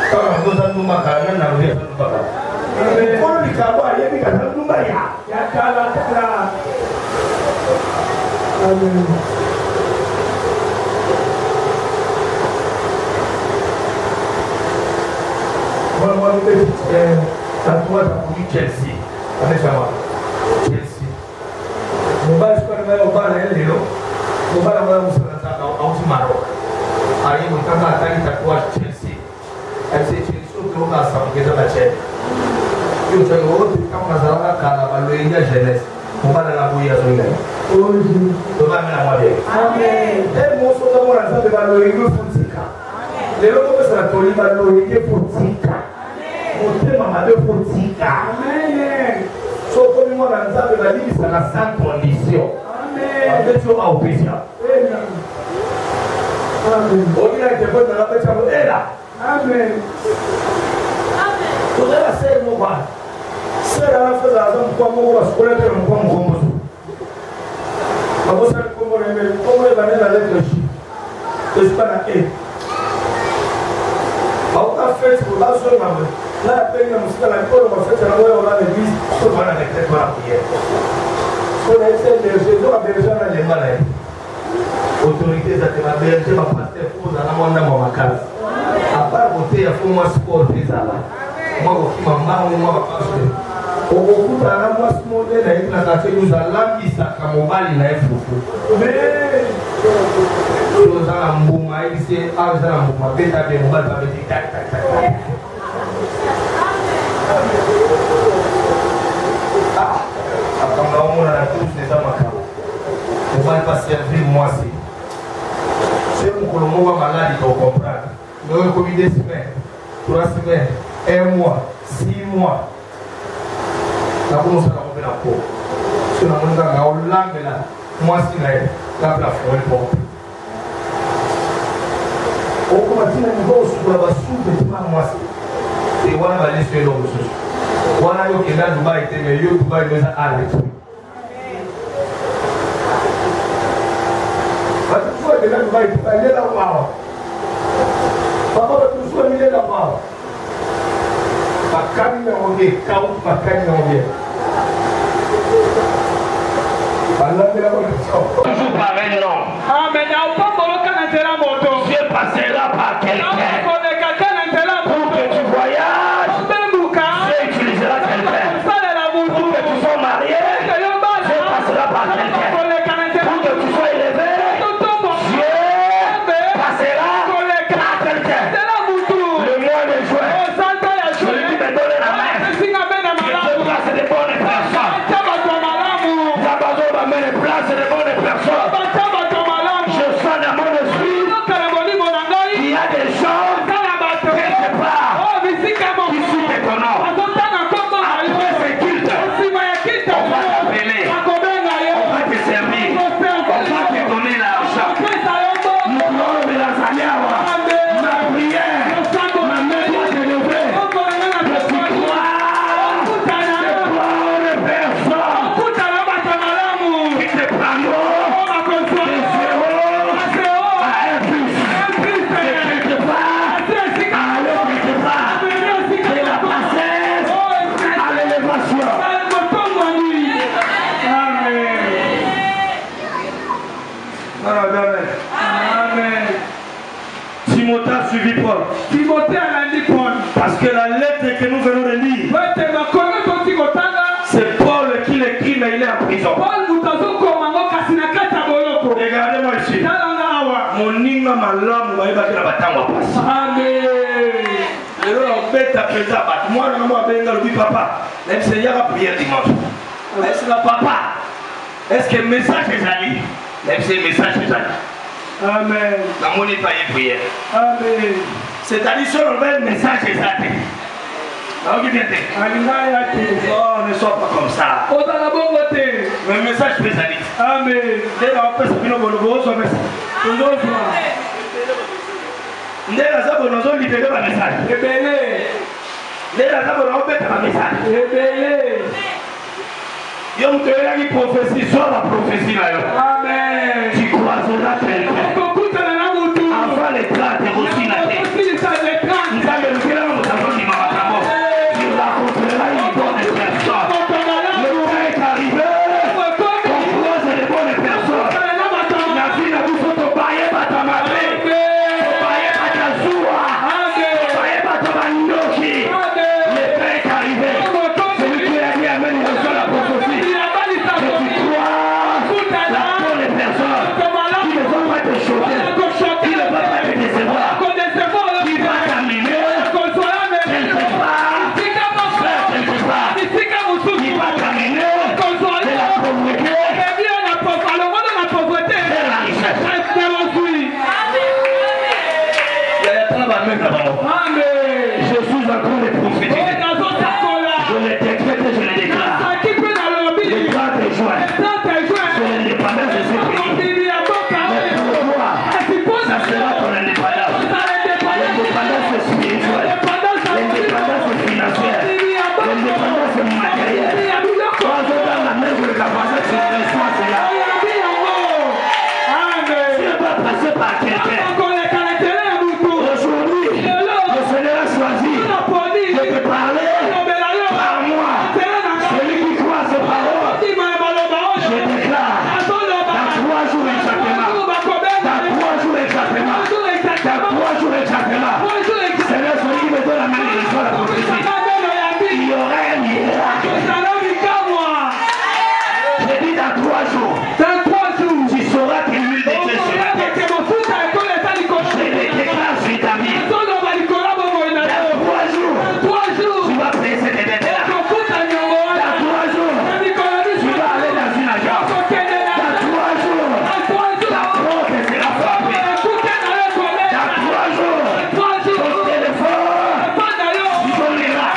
Kalau aku datang rumah kanan, nak lihat rumah kanan. Kalau di kabar dia ni datang rumah ya.
Ya kalah kalah. Amen.
Malu tu tatuan aku di Chelsea. Apa sama? Chelsea. Mobile sekarang mobile ni lo. Mobile orang musuh tak tahu cuma. Aí o cara está em tatuagem Chelsea. Aí você tira isso tudo na ação, porque já está cheio. E o jogo outro, fica uma sala na cara, mas não é ainda gênese. Não vai na boia azul, né?
Hoje.
Tu vai me namar bem. Amém. É moço da moração de valor e não funcica. Lembra como você está ali, valor e não funcica. O tema mas não funcica. Amém. Só como moração de valor e na sã condição. Amém. Até tu ao pisar.
Amen.
Hoje nós depois da noite chamamos ela.
Amen.
Tu deve ser meu pai. C'est la phase à l'homme pour moi, parce qu'on a fait un bon combo. Ma bosse a comme on aimait, comme on est la lettre J. C'est pas la E. On a fait pour la zone, là, la peine, on a fait la l'église, on va la mettre pour la prière. On a essayé de Jésus à Berger dans les malades. Autorité de la Berger, ma pasteur, pour la monde dans ma case. À part côté, il faut moi sport, des alas. Moi, qui m'a marre, moi, pasteur. Au bout de la moi, ce modèle, avec la café, nous allons qui ça, comme on va les foufou. Mais, nous allons mourir, c'est un exemple, ma bête à bien, on va faire des tac, tac, tac. On a tous déjà ma carte. On va pas servir moi aussi. C'est pour que le mot malade, il faut comprendre. Nous avons commis 2 semaines, 3 semaines, 1 mois, 6 mois. Nous avons fait la peau. Si nous avons fait la peau, moi aussi, la plafond est propre. On commence à niveau sur la soupe, moi aussi. Et on va aller sur l'eau. On a eu que là, Dubaï était meilleur, Dubaï est à Alex. Que là, Dubaï est là-bas. Papa, tu sois mis là-bas. Pas calme, on vient. Pas calme, on vient.
Toujours pareil, non.
Ah, mais il n'y a pas de moto.
Dieu passera par quelqu'un. Pour que tu voyages, Dieu utilisera quelqu'un. Pour que tu sois marié, Dieu passera par quelqu'un. Pour que tu sois élevé, Dieu passera par quelqu'un. Le mois de juin, je lui dis de donner la main. Que Dieu place des bonnes personnes. D'abord, place des bonnes personnes. Je sens dans mon esprit qu'il y a des gens quelque part qui citent ton nom. Après ce culte, on va t'appeler, on va te servir, on va te donner l'argent. Nous voulons de la Zaniawa. Ma prière, ma main doit se lever. Je suis croire de bonnes personnes qui te prendront de 0 à 1 plus. De quelque part à l'autre quelque part. De la passesse à l'élévation.
Amen. Timothée a suivi Paul. Parce que la lettre que nous venons de lire, c'est Paul qui l'écrit, mais il est en prison. Regardez-moi ici. Mon nina malamu va y battre la bataille en passe. Amen. Moi, je dis papa, même si il y a la prière dimanche. Est-ce que papa, est-ce que le message est allé? Même si le message est allé. Amen. La monnaie pas y prière. Amen. C'est-à-dire sur le message est allé. Oh, ne sois pas comme ça. Le message peut aller. Amen. Dès la paix, c'est une bonne chose. Dès la salle, nous avons libéré le message. Dès la salle, nous avons fait un message. Yom Kéla qui prophétie, soit la prophétie là. Amen. Tu croiseras quelqu'un. Avant les traces, tu aussi la tête. Nous avons le cœur, nous avons dit Mamatamo. Tu rencontreras une bonne personne. Le temps est arrivé. On croise les bonnes personnes. La vie n'a pas de bailler, pas ta madre. Bailler, pas ta zoua. Bailler, pas ta manioki. Le temps est arrivé. Celui qui a dit Amen, il reçoit la prophétie. Qui ne va pas te décevoir, qui va t'amener quelque part, qui va t'amener de la pauvreté vers la richesse. Je suis en train de prophétiser. Je le décrète et je le déclare. Le 30 juin, c'est l'indépendance de ce pays. Ça sera ton indépendance. L'indépendance spirituelle, l'indépendance financière, l'indépendance matérielle.
choisi par quelqu'un. Aujourd'hui, le Seigneur a choisi de te parler par moi. Celui qui croit à ses paroles, je déclare dans 3 jours exactement. Dans 3 jours exactement. Dans 3 jours exactement. Seigneur, celui qui me donne la main, il reçoit la prophétie. Il y aura un miracle. J'ai dit dans 3 jours. Tu sauras que l'huile de Dieu sur la tête. Je les déclare sur ta vie. Dans 3 jours, tu vas payer cette dette-là. Dans 3 jours, tu vas aller dans une agence. Dans 3 jours, ta porte sera frappée. Dans 3 jours, ton téléphone sonnera.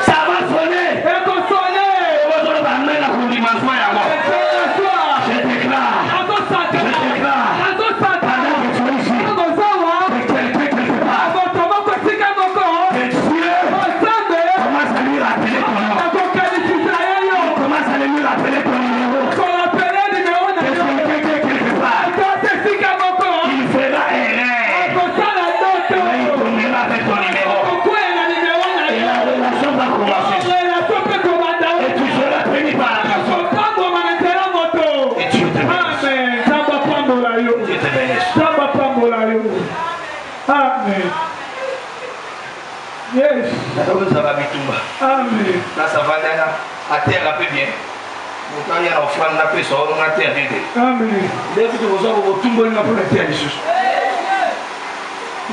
Ça va sonner. Je déclare, pendant que tu es ici, que quelqu'un quelque part, que Dieu commence à lui rappeler ton nom. Il commence à lui rappeler ton numéro. Que quelqu'un quelque part, il fera erreur. Mais il tournera avec ton numéro. Et la relation va commencer. Et tu seras béni par la personne. Et Dieu te bénisse. Dieu te bénisse.
Amen. Yes.
Ça va bitumba.
Amen.
Là ça va là à terre un peu bien. Quand il y a l'offrande, on a fait ça, on a terre bien.
Amen.
Dès que vous avez tout le monde, on a fait la terre dessus.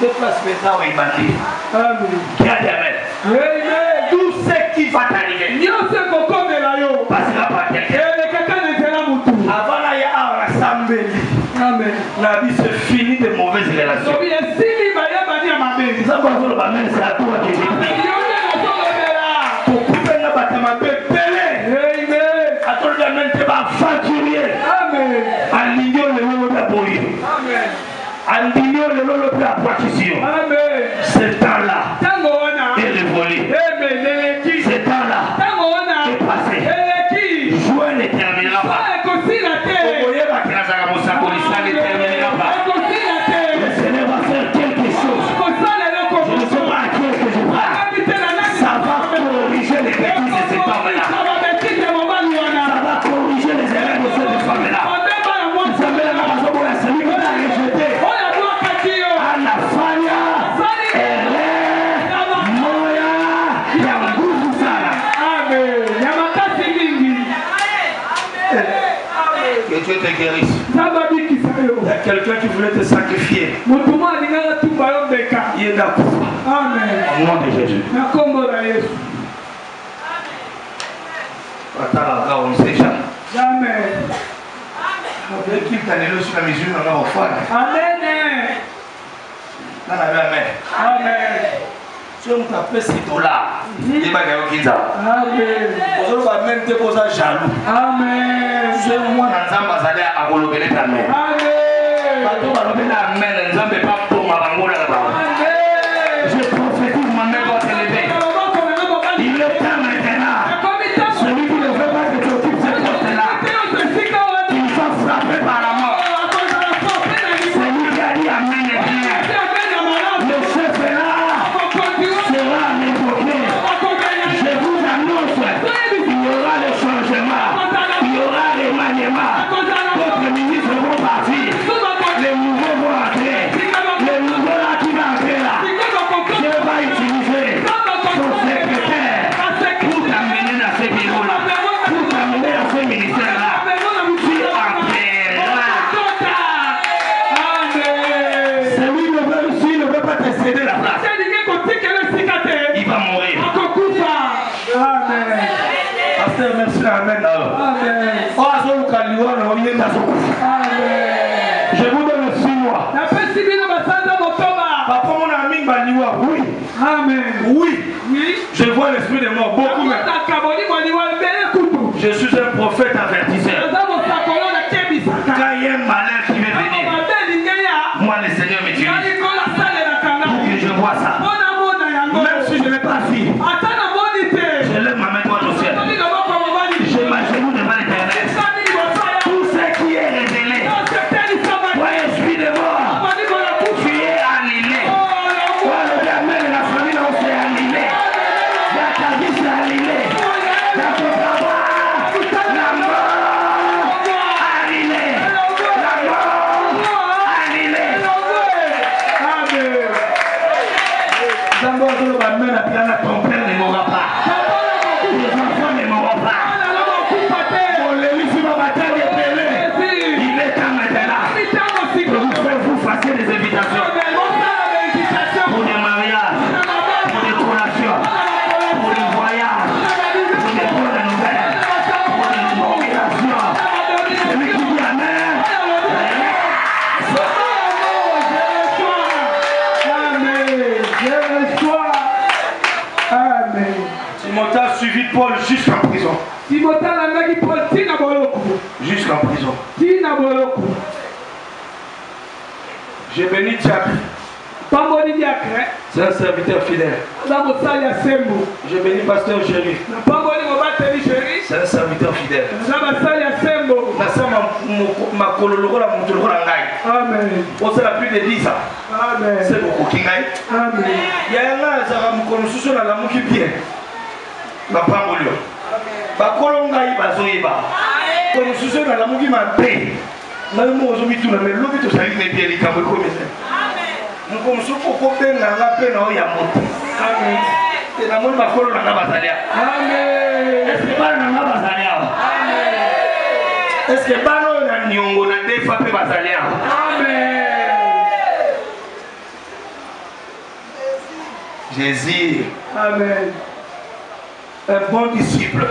Deux places maintenant, il m'a dit.
Amen.
Amen.
Amen.
Tout ce qui va t'arriver passera par quelqu'un. Avant là, il y a un rassemblé.
Amen.
La vie se finit de mauvaises relations. Ça va vous le bâmer, c'est à toi qui dit. Pour couper le bâtiment, belé. Attends, le même te va facturer.
Amen.
Aligner le lot de la bouille.
Amen.
Aligner le lot de la partition.
Amen.
Ce temps-là est révolu. Ce temps-là est passé. Jouer ne terminera pas. Le Seigneur va faire quelque chose. Je ne sais pas à qui est-ce que je parle. Ça va corriger les bêtises de cette femme-là. Ça va corriger les erreurs de cette femme-là. Celui qui t'a rejeté. Anafanya, Moya, Yangugu Sara. Que Dieu te guérisse. Il y a quelqu'un qui voulait te sacrifier. Il est d'accord. Au nom de Jésus. Attends, on sait jamais.
Amen.
Dès qu'il t'a allé sur la mesure, on a offert.
Amen.
Amen.
Amen.
Si on t'appelle $6, il va gagner au Kinza.
Amen.
Vous allez même te poser jaloux.
Amen.
C'est moi dans Zamba Zalé à Golobele Tamé.
Amen.
Bateau Balobele Amen, Zambé pas pour ma bangola là-bas. Je prophétise ma main doit s'élever. Il est temps maintenant. Celui qui ne veut pas que tu occupes cette porte-là, il va frapper par la mort. Celui qui a dit Amen est bien. Le chef est là. Sera évoqué. Je vous annonce, il y aura le changement, il y aura le remaniement. Votre ministre vont partir, les nouveaux vont entrer, les nouveaux là qui vont entrer là. Je vais utiliser son secrétaire pour t'amener dans ce bureau-là, pour t'amener dans ce ministère-là. Tu entreras. Celui qui ne veut pas te céder la place, il va mourir.
Amen.
Pasteur, merci. Amen.
Amen.
Je vous donne 6 mois. Papa, mon ami, oui.
Amen.
Oui.
Oui.
Je vois l'esprit de mort beaucoup. Mais je suis un prophète avertisseur. Quand il y a un malheur qui vient venir, moi le Seigneur m'utilise pour que je vois ça. Même si je n'ai pas fille, je lève ma main droite au ciel. Je m'agenouille devant l'Éternel. Tout ce qui est
maison. Je bénis Jack. C'est un serviteur fidèle. Je bénis pasteur Jéry. C'est un serviteur fidèle. Amen. On s'est plus de 10 ans. C'est beaucoup qui gagne. Il y a un an, ça va me connaître dans la mouki bien. Ma pambolio. Ba kolongai bazoiba. Connaître dans la mouki ma paix. Même moi aujourd'hui tout le monde l'objet de salir les bien les câbles comme ça. Nous comme ça pour couper na la peine au yamoto. Amen. Et la mouille ma kolonga na basalia. Amen. Est-ce que pas na basalia? Amen. Est-ce que pas non na nyongo na defa pe basalia? Amen. Jésus. Amen. Un bon disciple.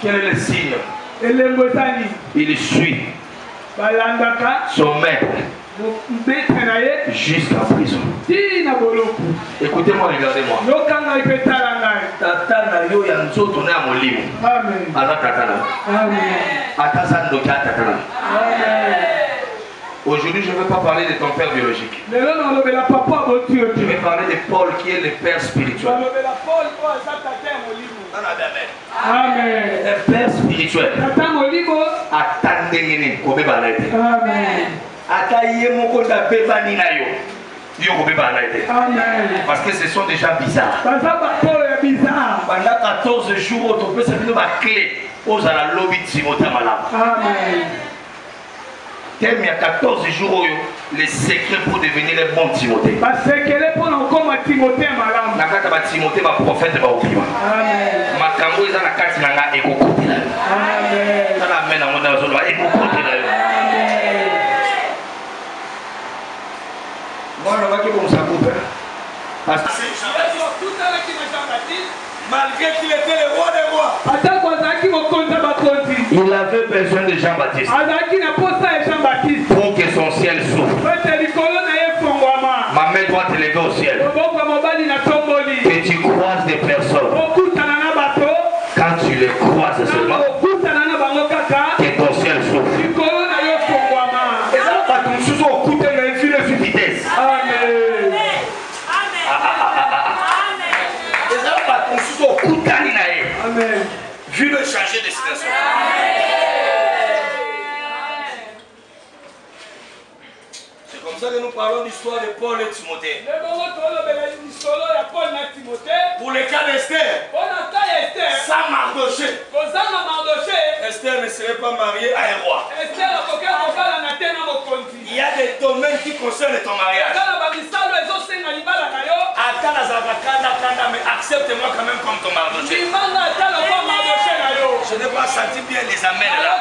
Quel est le signe? Il suit son maître jusqu'à prison. Écoutez-moi, regardez-moi. Tata na yo ya nzoto na molimo. Amen. Aza tata na. Amen. Atasa ndoka tata na. Amen. Aujourd'hui, je ne vais pas parler de ton père biologique. Je vais parler de Paul qui est le père spirituel. Amen. Le père spirituel. Attendez-le. Amen. Parce que ce sont déjà bizarres. Pendant 14 jours, on peut se faire ma clé aux à la lobby de Timothée Malam. Amen. Il y a 14 jours, les secrets pour devenir les bons Timothée. Timothée, ma prophète, ma opinion. Amen. Ma cambo est dans la carte nanga et beaucoup de la. Amen. Dans la main, on a besoin de beaucoup de la. Moi, je vois que comme ça coupe. Parce que malgré qu'il était le roi des rois, il avait besoin de Jean-Baptiste pour que son ciel s'ouvre. Ma main doit te lever au ciel. Que tu croises des personnes. Quand tu les croises seulement, que ton ciel s'ouvre. Et là, tu te souviens au coup de vitesse. Amen. Amen. Vu le changer de situation. C'est comme ça que nous parlons d'histoire de Paul et Timothée. Pour le cas d'Esther, sans Mardoché, Esther ne serait pas mariée à un roi. Il y a des domaines qui concernent ton mariage. Mais accepte-moi quand même comme ton Mardoché. Je n'ai pas senti bien les amens là.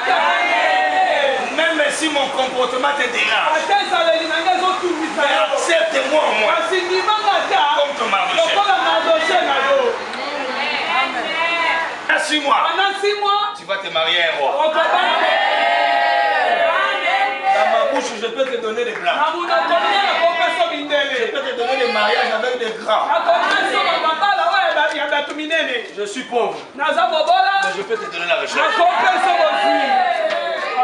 Même si mon comportement te dérange, accepte-moi au moins comme ton Mardoché. Pendant 6 mois, tu vas te marier à un roi. Dans ma bouche, je peux te donner des blancs. Je peux te donner des mariages avec des grands. Je suis pauvre, mais je peux te donner la recherche.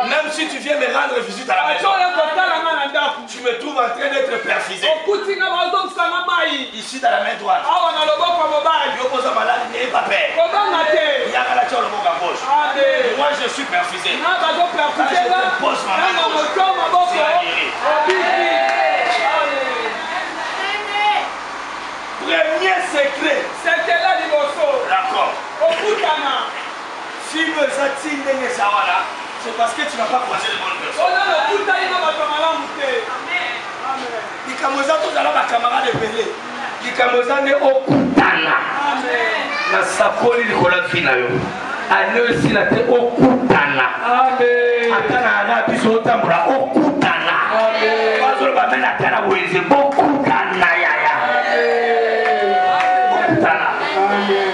Même si tu viens me rendre visite à la maison, tu me trouves en train d'être perfusé. Ici dans la main droite, je pose un malade, n'ayez pas peur. Il y a un latin au bord à gauche. Moi je suis perfusé. Quand je te pose ma main gauche, c'est la guérie. Premier secret, d'accord. Si nous atteignons ça, c'est parce que tu n'as pas croisé les bonnes personnes. Likamoza tous alors ma camarade de Pelé. Likamoza ne okutana. Na sakoli likola finayo. Ane si la te okutana. Amen. Atana ana biso tambula okutana. Amen. Bazolo ba mena tana weze okutana yaya. Okutana. Amen.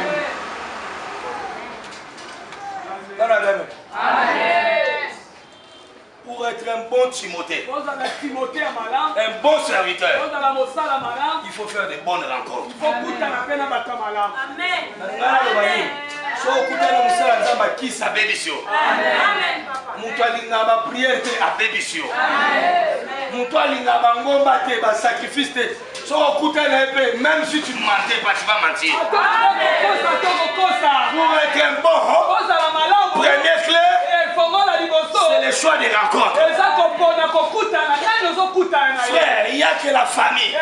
Amen. Pour être un bon Timothée, un bon serviteur, il faut faire de bonnes rencontres. Amen. So okutana musala nzamba kisa bebisio. Amen. Mutu alinga ba prière te abebisio. Amen. Mutu alinga ba ngomba te ba sacrifice te. So okutana epé même si tu ne mentais pas tu vas mentir. Pour être un bon, première clé, c'est le choix des rencontres. Frère, il n'y a que la famille.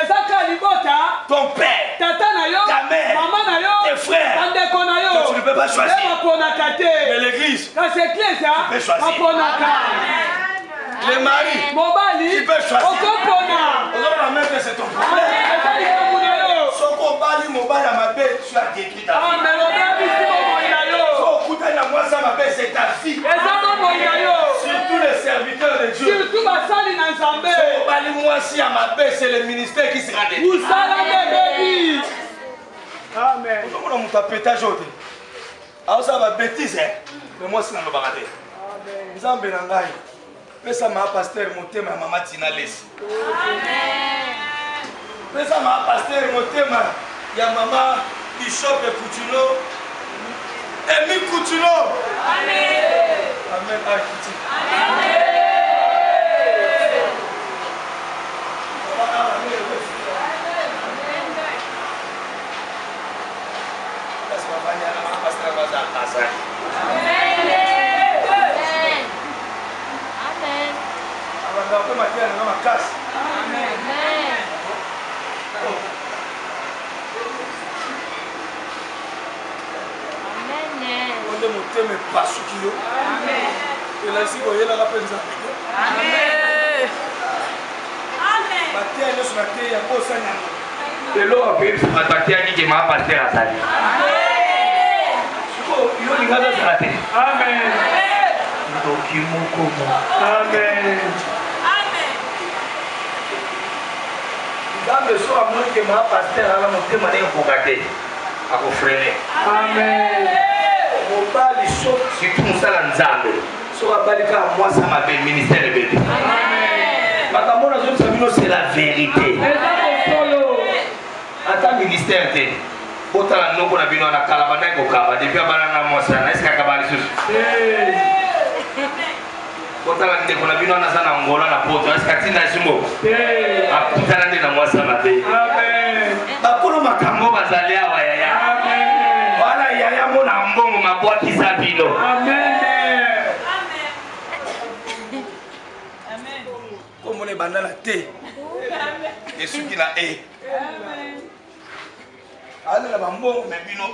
Ton père, ta mère, tes frères, que tu ne peux pas choisir. Mais l'église, tu peux choisir. Les maris, tu peux choisir. On va mettre c'est ton problème. Soko bali mobali ma bête, tu as détruit ta vie. Soko na moi ça ma bête, c'est ta vie. Surtout les serviteurs de Dieu. Soko bali moi si à ma bête, c'est le ministère qui sera détruit. Amen. On a mon pétage au thé. Alors ça va bêtise, mais moi c'est dans le baraté. Amen. Nous avons bien engagé. Mais ça m'a pasteur monté ma maman Tina Lessi. Amen. Mais ça m'a pasteur monté ma ya maman Bishop et Coutuno. Emi Coutuno. Amen. Amen. Amen. Surtout Moussala Nzambe. Soit Balika, moi ça m'appelle ministère de bébé. C'est la vérité. Attends, ministère, autant nous qu'on a vu dans la caravane au Kaba, depuis Abalana Mossana, est-ce qu'il y a Kabali autant qu'on a vu dans la zone Angola, la pote, est-ce qu'il y a Tinajumo a Poutalande dans moi ça m'appelle. Amen. Bakolo Makambo Bazalia Wayaya. Amen. Voilà, Yaya mon ambon, ma boîte qui s'habille. Amen. Comme on est bandé la thé. Et ceux qui la haient. Allez là-bas, bon, mais bino.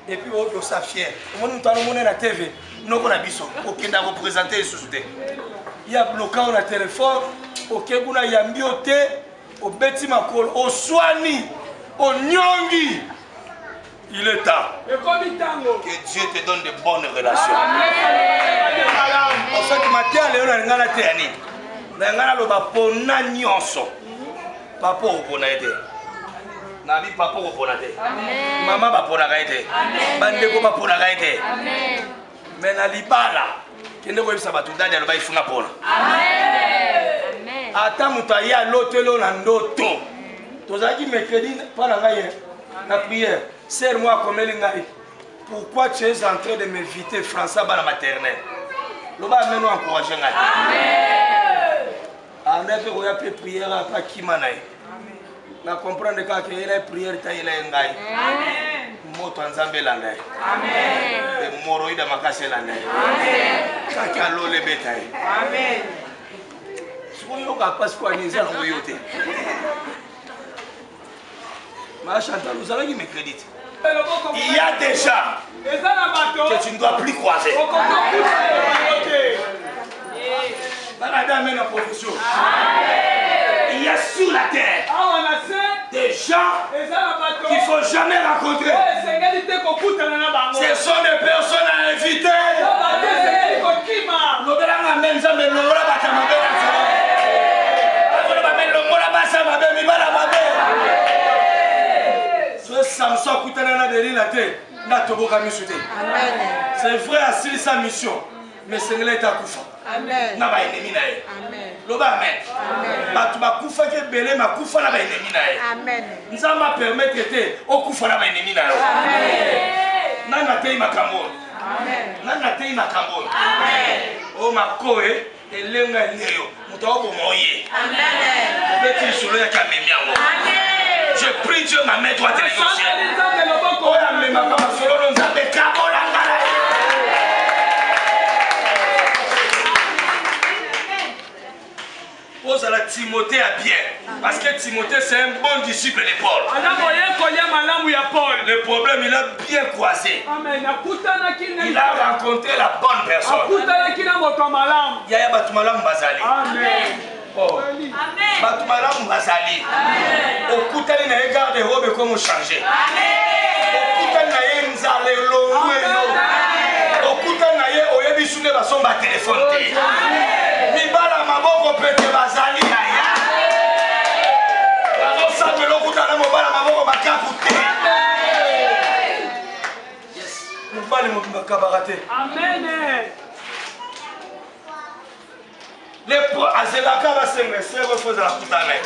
Et puis, on est fier. On est la TV. Nous, on a biso. Ok, on a représenté les sociétés. Il y a bloqué on a téléphone. Ok, on a yambioté. Au Betty Makol, au Swani, au Nyongi. Il est temps que Dieu te donne de bonnes relations. En fait, matin, Léon a ngala teni. Na ngala lo ba pona nyonso. Papa o pona ete. Na bi papa o pona te. Amen. Mama ba pona ka ete. Amen. Bande ko ba pona ka ete. Amen. Mais na libala kende ko bisa batu dadi alo ba ifunga pona. Amen. Amen. Ata muta ya lotelo na ndoto. Tozaki mercredi para ngai na prière. Serre-moi comme elle ngai. Pourquoi tu es en train de m'inviter François à la maternelle? Loba ameno encourager ngai. Amen. Anda pe ko ya pe prière apa kimanaï. Na comprendre que il a prière ta il a ngai. Amen. Moto nzambe la ngai. Amen. E moroida makase la ngai. Amen. Kaka lole betaï. Amen. Soyo ka pas quoi ni za ngoyote. Ma Chantal nous allons me crédit. Il y a déjà que tu ne dois plus croiser. Il y a sur la terre des gens qu'il ne faut jamais rencontrer. Ce sont des personnes à éviter. Samson c'est vrai à sa mission, mais c'est l'état koufa. Amen. Na ba ennemi na ye. Amen. Loba amen. Amen. Batu ba kufa ke belé ma kufa na ba ennemi na ye. Amen. Nzamba permettre te o kufa na ba ennemi na yo. Amen. Nana tei makambo. Nana tei makambo. Oh makoe elenga neyo. Mutobo moye. Je prie Dieu ma main droite et au ciel. Pose à la Timothée à bien. Parce que Timothée c'est un bon disciple de Paul. Le problème il a bien croisé. Il a rencontré la bonne personne. Yaya Batumalam Bazali. Oh. Batumalam Bazali. Okutani na garde robe comme changer. Okutani na ye nzale longuelo. Okutani na ye oyebisune basomba téléphone te. Mibala maboko pete bazali na ya. Bazo sabelo okutana mobala maboko makapu te. Yes. Mobali mobimba kabarate. Amen. Les Azelaka va se mettre, refuse la putane.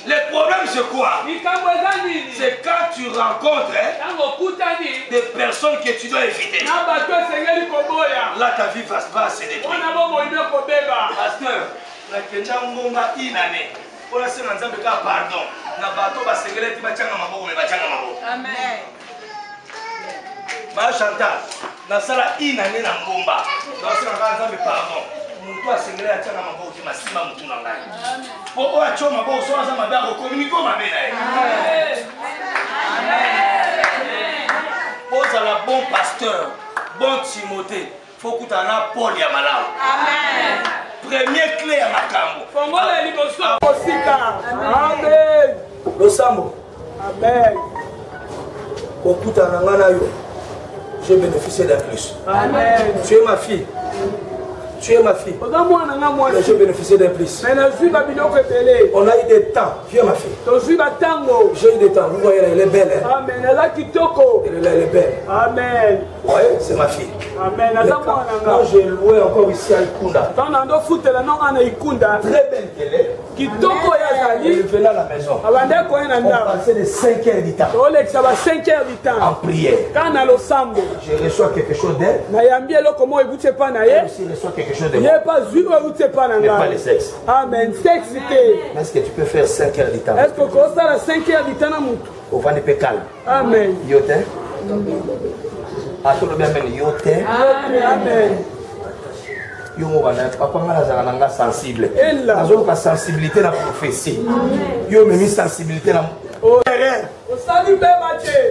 Le problème c'est quoi? C'est quand tu rencontres des personnes que tu dois éviter. Là ta vie va se détruire. Pasteur, la Kenya Mbonga inane. Pour la semaine pardon. Na bato ba sengele ti bachanga maboko me bachanga maboko. Amen. Ma Chantal, na sala inane na ngomba. Na sala kanza me pardon. Mutu asengele atanga maboko ti masima mutu na ngai. Po o acho maboko so za mabako communique ma bena. Amen. Pose à la bon pasteur, bon Timothée. Faut que tu en as Paul ya malamu. Amen. Première clé à Makambo. Amen. Losambo. Amen. Okuta nangana yo. J'ai bénéficié d'un plus. Amen. Tu es ma fille. Tu es ma fille. Mais j'ai bénéficié d'un plus. On a eu des temps. Viens ma fille. J'ai eu des temps. Vous voyez, elle est belle. Hein? Amen. Elle est belle. Amen. Oui, c'est ma fille. Amen. Quand j'ai loué encore ici à Ikunda, très belle qu'elle est. Elle venait à la maison. On passait de 5 heures du temps en prière. Je reçois quelque chose d'elle. Elle aussi reçoit quelque chose de moi. Mais pas le sexe. Amen. Est-ce que tu peux faire 5 heures du temps? Est-ce que tu peux faire 5 heures du temps? Au vent de pécal. Amen. Yote. Attends le bien, yote. Amen. Yo papa nga sensible. Nazo ka sensibilité na prophétie. Yo me mis sensibilité na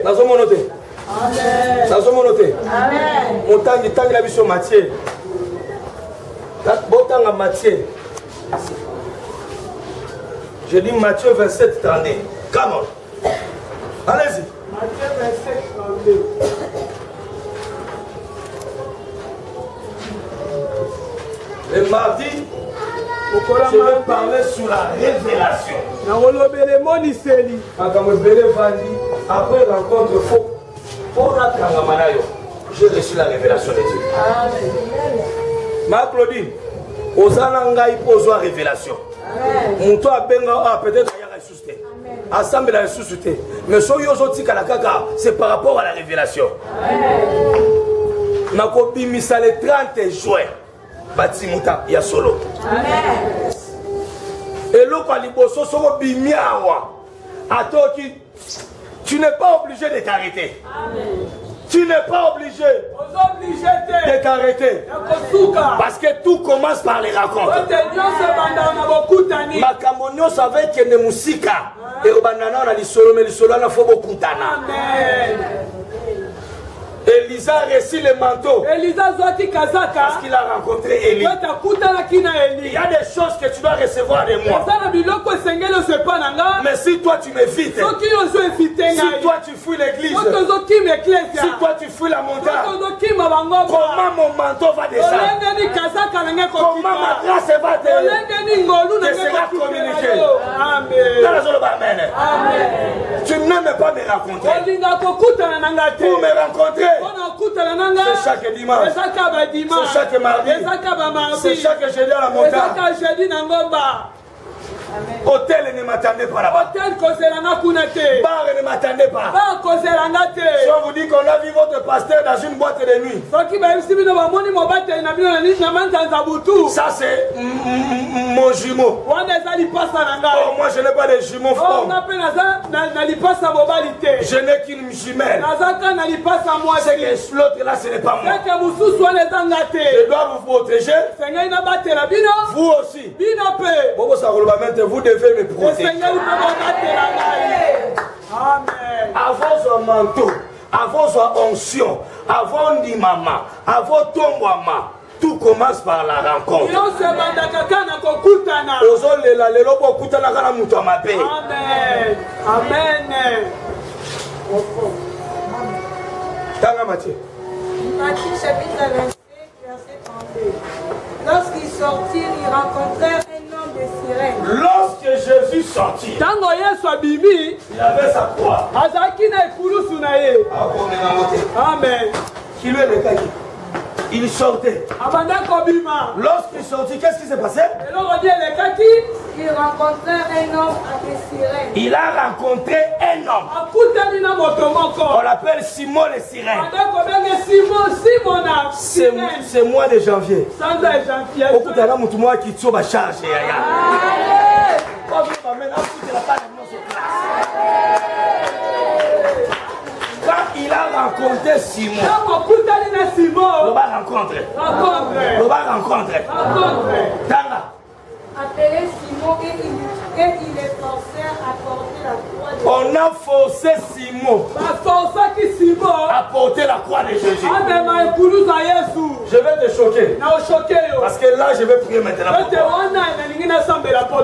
nazo monote. Amen. Nazo monote. Amen. Montagne tangi la biso Matthieu. Botanga Matthieu. Je dis Matthieu 27 32. Come on. Allez-y. Matthieu 27 32. Le mardi, je vais parler sur la révélation. Après rencontre, j'ai reçu la révélation de Dieu. Ma Claudine, Ozanangaï pose la révélation. Mon toit peut-être qu'il y a ressuscité. Assemble la ressuscité. Mais c'est par rapport à la révélation. Ma copine, c'est le 30 juin. Batimuta ya solo. Amen. Et l'eau quand il bosse sur bimiawa. Attends, tu n'es pas obligé de t'arrêter. Amen. Tu n'es pas obligé de t'arrêter. Parce que tout commence par les rencontres. Makamonio savait que ne musika et au banana on a dit solo mais le solo on a faut beaucoup d'ana. Amen. Elisa a reçu le manteau parce qu'il a rencontré Élie. Il y a des choses que tu dois recevoir de moi. Mais si toi tu m'évites, si toi tu fuis l'église, si toi tu fuis la montagne, comment mon manteau va descendre? Comment ma grâce va te sera communiquée? Amen. Tu n'aimes pas me rencontrer. Pour me rencontrer, c'est chaque dimanche, c'est chaque mardi, c'est chaque jeudi à la montagne. Hôtel ne m'attendait pas là-bas. Bar ne m'attendait pas. Si on vous dit qu'on a vu votre pasteur dans une boîte de nuit, ça c'est mon jumeau. Oh, moi je n'ai pas de jumeaux forts. Je n'ai qu'une jumelle. C'est que l'autre là ce n'est pas moi. Je dois vous protéger. Vous aussi. Vous devez me protéger. Avant son manteau, avant son onction, avant Ndimama, avant Tombouama, tout commence par la rencontre. Amen. Amen. Tanga Matthieu.
Matthieu chapitre 25, verset 32. Lorsqu'ils sortirent, ils rencontrèrent un homme de Cyrène.
Lorsque Jésus sortit, il avait sa croix. Amen. Qui lui est le cas? Il sortait. Lorsqu'il sortit, qu'est-ce qui s'est passé?
Il rencontrait un homme de Cyrène.
Il a rencontré un homme. On l'appelle Simon de Cyrène. C'est mois de janvier. Quand il a rencontré Simon, on va rencontrer.
Appelé Simon et il est forcé à porter la croix de Jésus.
On a forcé Simon à porter la croix de Jésus. Je vais te choquer. Parce que là, je vais prier maintenant.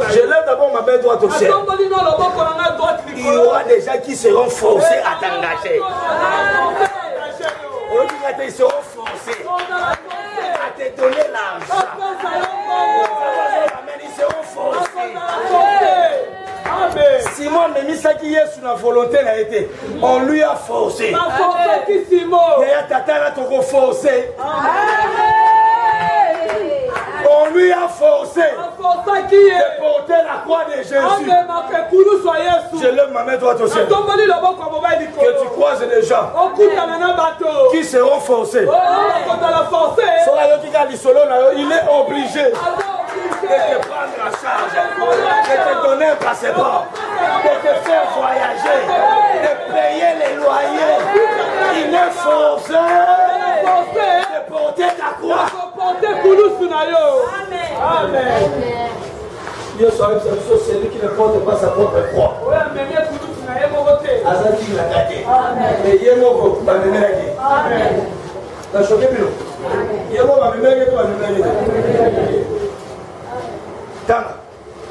Je lève d'abord ma main droite au ciel. Il y aura des gens qui seront forcés à t'engager. Ils seront forcés à te donner l'argent. Ils seront forcés. Simon ne mis ça qui est sous la volonté n'a été. On lui a forcé. On lui a forcé de porter la croix de Jésus. Je lève ma main droite au ciel. Que tu croises des gens qui seront forcés. Il est obligé de te prendre en charge, de te donner un passeport, de te faire voyager, de payer les loyers. Il est forcé de porter ta croix. Amen. Dieu soit celui qui ne porte pas sa propre croix. Azaki l'a gâté. Mais Yémo va me mélanger. Amen. T'as choqué plus. Yémo va me mélanger, toi va me mélanger.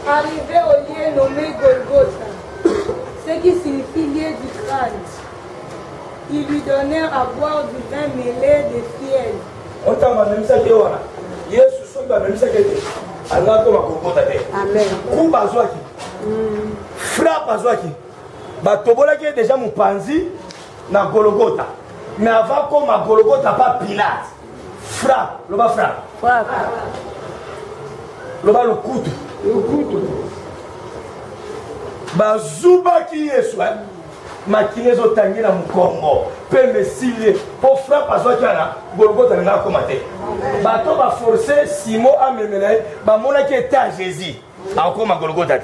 Arrivé au lieu nommé Golgotha, ce qui signifie lieu du crâne, ils lui donnèrent à boire du vin mêlé de fiel.
On t'a même ça qui est là. Yesu soit même ça qui est. Allah comme Golgotha. Amen. Coup bazouaki. Frappe bazouaki. Batobola qui est déjà mon panzi na Golgotha. Mais avant comme à Golgotha pas Pilate. Frappe, le bas frappe. Frappe. Le bas le couteau. Bazuba qui est soit maquillés au tangi na Mukongo peut me scier pour frapper à soi qui a Golgotha n'a commenté. Bato va forcer Simon à me mener ba mona qui était à Jésus encore ma Golgotha.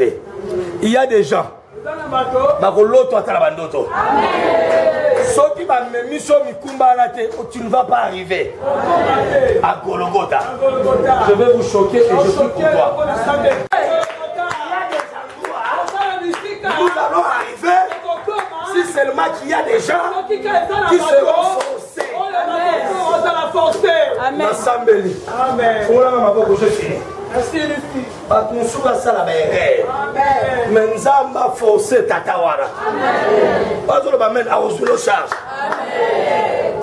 Il y a des gens ba koloto atala bandoto. Ceux qui va me mission mikumba na te tu ne vas pas arriver à Golgotha. Je vais vous choquer et je prie pour toi. Nous allons arriver si seulement qu'il y a des gens qui seront forcés. Amen. Amen. Batunsuka sala bere. Menzamba forcé tatawara. Bazolo ba men awuzulo charge. Amen.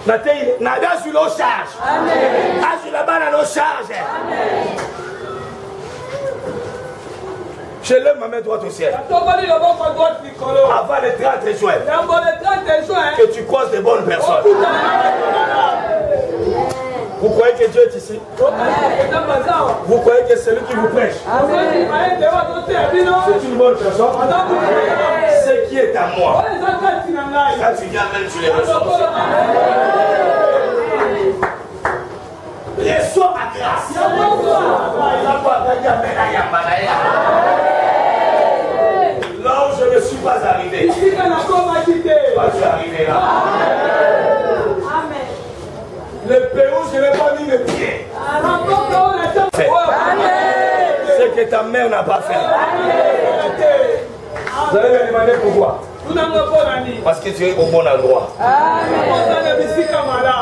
Natei na gazulo charge. Amen. Azula bana no charge. Amen. Je lève ma main droite au ciel. Avant le 30 juin, que tu croises des bonnes personnes. Vous croyez que que Dieu est ici? Vous croyez que c'est lui qui vous prêche? C'est une bonne personne. Ce qui est à moi, quand tu viens même, tu les reçois. Reçois ma grâce. Là où je ne suis pas arrivé, toi tu es arrivé là. Le pays où je n'ai pas mis le pied. Ce que ta mère n'a pas fait. Vous allez me demander pourquoi? Parce que tu es au bon endroit.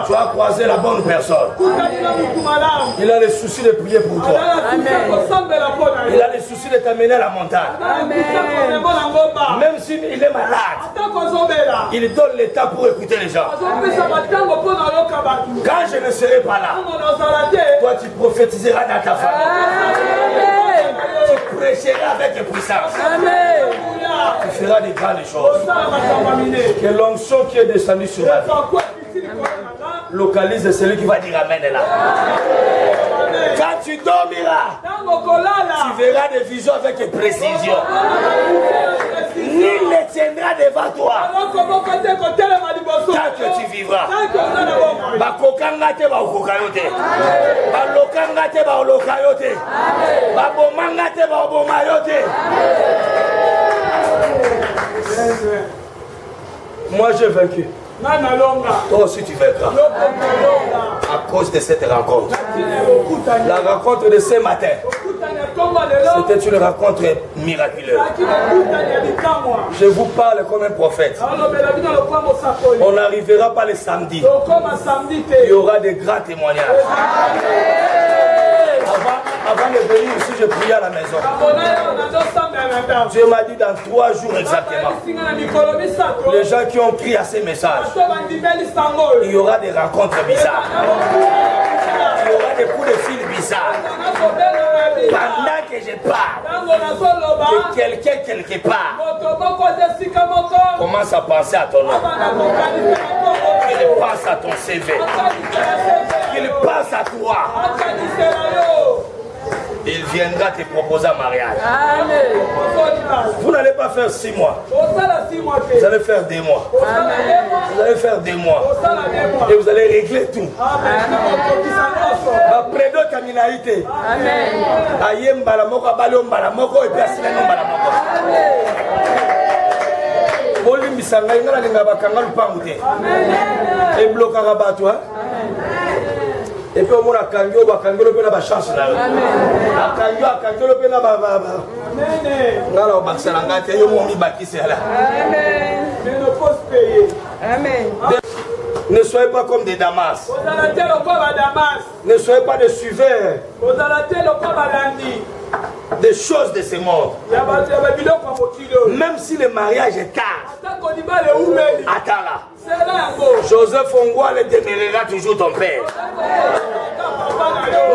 Tu as croisé la bonne personne. Il a le souci de prier pour toi. Il a le souci de t'amener à la montagne. Même s'il est malade, il donne le temps pour écouter les gens. Quand je ne serai pas là, toi tu prophétiseras dans ta famille. Tu prêcheras avec puissance. Tu feras des grandes choses. Que l'onction qui est descendue sur la vie localise celui qui va dire Amen là. Quand tu dormiras, tu verras des visions avec précision. Nul ne tiendra devant toi tant que tu vivras. Bakokanga te bakokayo te. Balokanga te baolokayo te. Babomanga te baobomayo te. Moi j'ai vaincu. Toi aussi tu vaincras. À cause de cette rencontre. La rencontre de ce matin, c'était une rencontre miraculeuse. Je vous parle comme un prophète. On n'arrivera pas le samedi. Il y aura des grands témoignages. Avant de venir ici, je priais à la maison. Dieu m'a dit dans 3 jours exactement. Les gens qui ont crié à ces messages, il y aura des rencontres bizarres. Il y aura des coups de fil bizarres. Pendant que je parle, que quelqu'un quelque part commence à penser à ton nom. Qu'il pense à ton CV. Qu'il pense à toi. Il viendra te proposer un mariage. Amen. Vous n'allez pas faire 6 mois. Vous allez faire 2 mois. Vous allez faire 2 mois. Et vous allez régler tout. Après d'autres caminalités. Ayem balamoko, balom balamoko, et puis asilanom balamoko. Bolimbisanga ingala ngabakanga lupangu te. Et bloquera ba toi. Et puis au moins, Kangyo, Kangyo, il y a une chance là. Kangyo, il y a Amen. Ne soyez pas comme des Damas. Ne soyez pas des suiveurs des choses de ce monde. Même si le mariage est tard, attends là. Joseph Ongwale demeurera toujours ton père.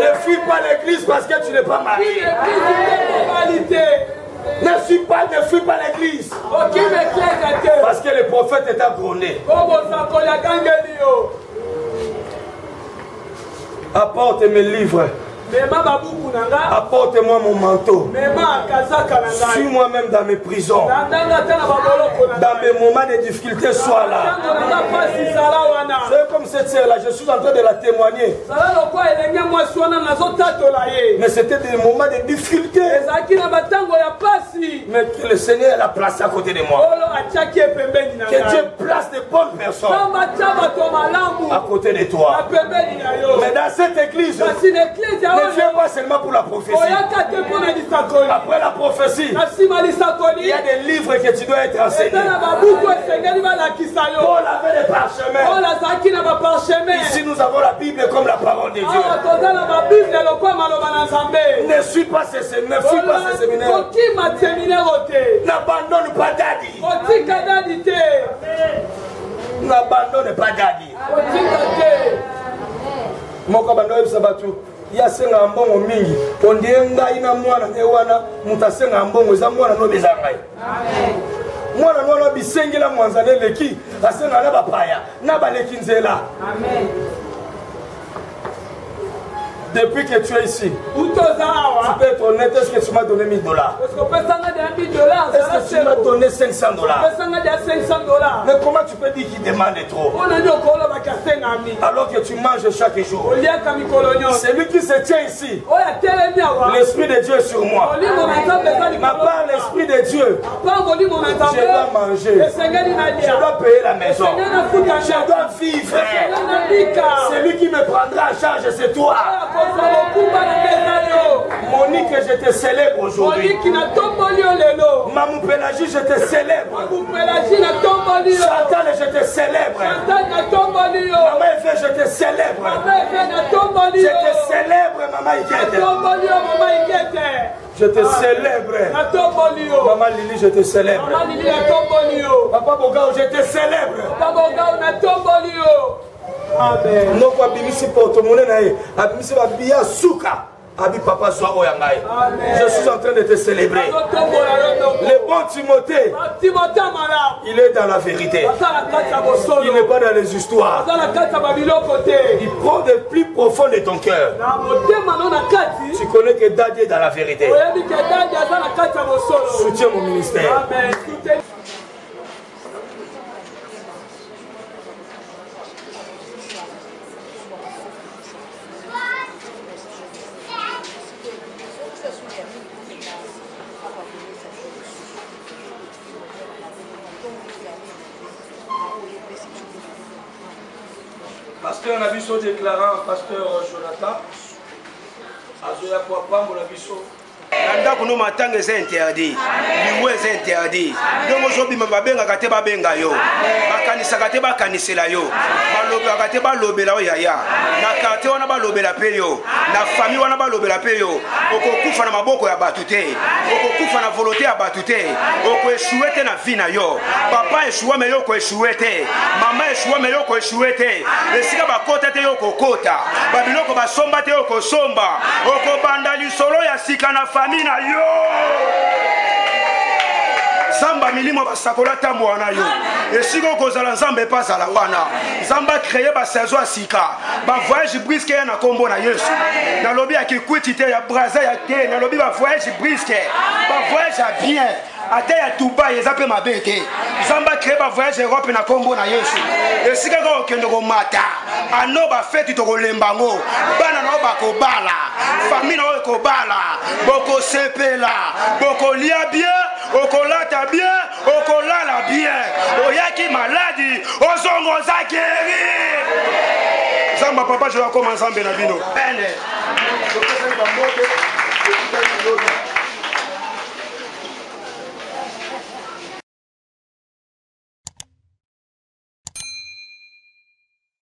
Ne fuis pas l'église parce que tu n'es pas marié. Ne fuis pas l'église. Parce que le prophète est couronné. Apporte mes livres. Apporte-moi mon manteau. Suis-moi même dans mes prisons. Dans mes moments de difficulté, sois là. C'est comme cette sœur-là, je suis en train de la témoigner. Mais c'était des moments de difficulté. Mais que le Seigneur l'a placé à côté de moi. Que Dieu place de bonnes personnes à côté de toi. Mais dans cette église, ne viens pas seulement pour la prophétie. Après la prophétie, il y a des livres que tu dois être enseigné. Paul avait des parchemins. Ici nous avons la Bible comme la parole de Dieu. Ne suis pas ce séminaire. N'abandonne pas Daddy. N'abandonne pas Daddy. Ya senga mbongo mingi ondenga ina mwana ne wana mutasenga mbongo za mwana no bezangai. Amen. Mwana no bisengela mwanzane leki asenga na bapaya na baleki nzela. Amen. Depuis que tu es ici, tu peux être honnête, est-ce que tu m'as donné $1000? Est-ce que tu m'as donné $500? Mais comment tu peux dire qu'il demande trop? Alors que tu manges chaque jour. Celui qui se tient ici, l'Esprit de Dieu est sur moi. Ma part, l'Esprit de Dieu, je dois manger, je dois payer la maison, je dois vivre. Celui qui me prendra en charge, c'est toi. Monique, je te célèbre aujourd'hui. Mamou Pélagie, je te célèbre. Chantal, je te célèbre. Maman Eve, je te célèbre. Je te célèbre, Maman Ikete. Je te célèbre. Maman Lili, je te célèbre. Papa Bogao, je te célèbre. Amen. Non, quoi, bimisi porte-monnaie nae, abimisi babia souka, abi papa soit oyangai. Je suis en train de te célébrer. Le bon Timothée, il est dans la vérité. Il n'est pas dans les histoires. Il prend le plus profond de ton cœur. Tu connais que Daddy est dans la vérité. Soutiens mon ministère. Pasteur Nabiso déclarant, pasteur Jonathan, Azoya Kwapambo Nabiso. Nanda nous matanga c'est interdit. Liwe c'est interdit. Donc aujourd'hui mabenga kate babenga yo. Bakanisa kate bakanisela yo. Baloba kate balobela yaya. Na kate wana balobela pe yo. Na famille wana balobela pe yo. Okokufa na maboko ya batute. Okokufa na volonté ya batute. Okoeshuete na vie na yo. Papa eshuwa me yo ko eshuete. Mama eshuwa me yo ko eshuete. Esika bakota te yo kokota. Babiloko basomba te yo ko somba. Okobanda lisolo ya sika na famille na yo. Zamba milimo basakola tambo wana yo. Esiko kozala nzambe pasala wana. Zamba créer ba saison asika. Ba voyage brisque na kombo na Yesu. Na lobi ya kikwitite ya braza ya te. Na lobi ba voyage brisque. Ba voyage a bien. Ate ya Dubai ezape mabete. Zamba créer ba voyage Europe na kombo na Yesu. Esika ko kendo ko mata. Ano ba feti to ko lembango. Bana no ba ko bala. Famille no ko bala. Boko sepela. Boko lia bien. Okolata bien, okolala bien. Oyaki maladie, ozongoza guéri. Zamba papa je vais commencer en Benabino.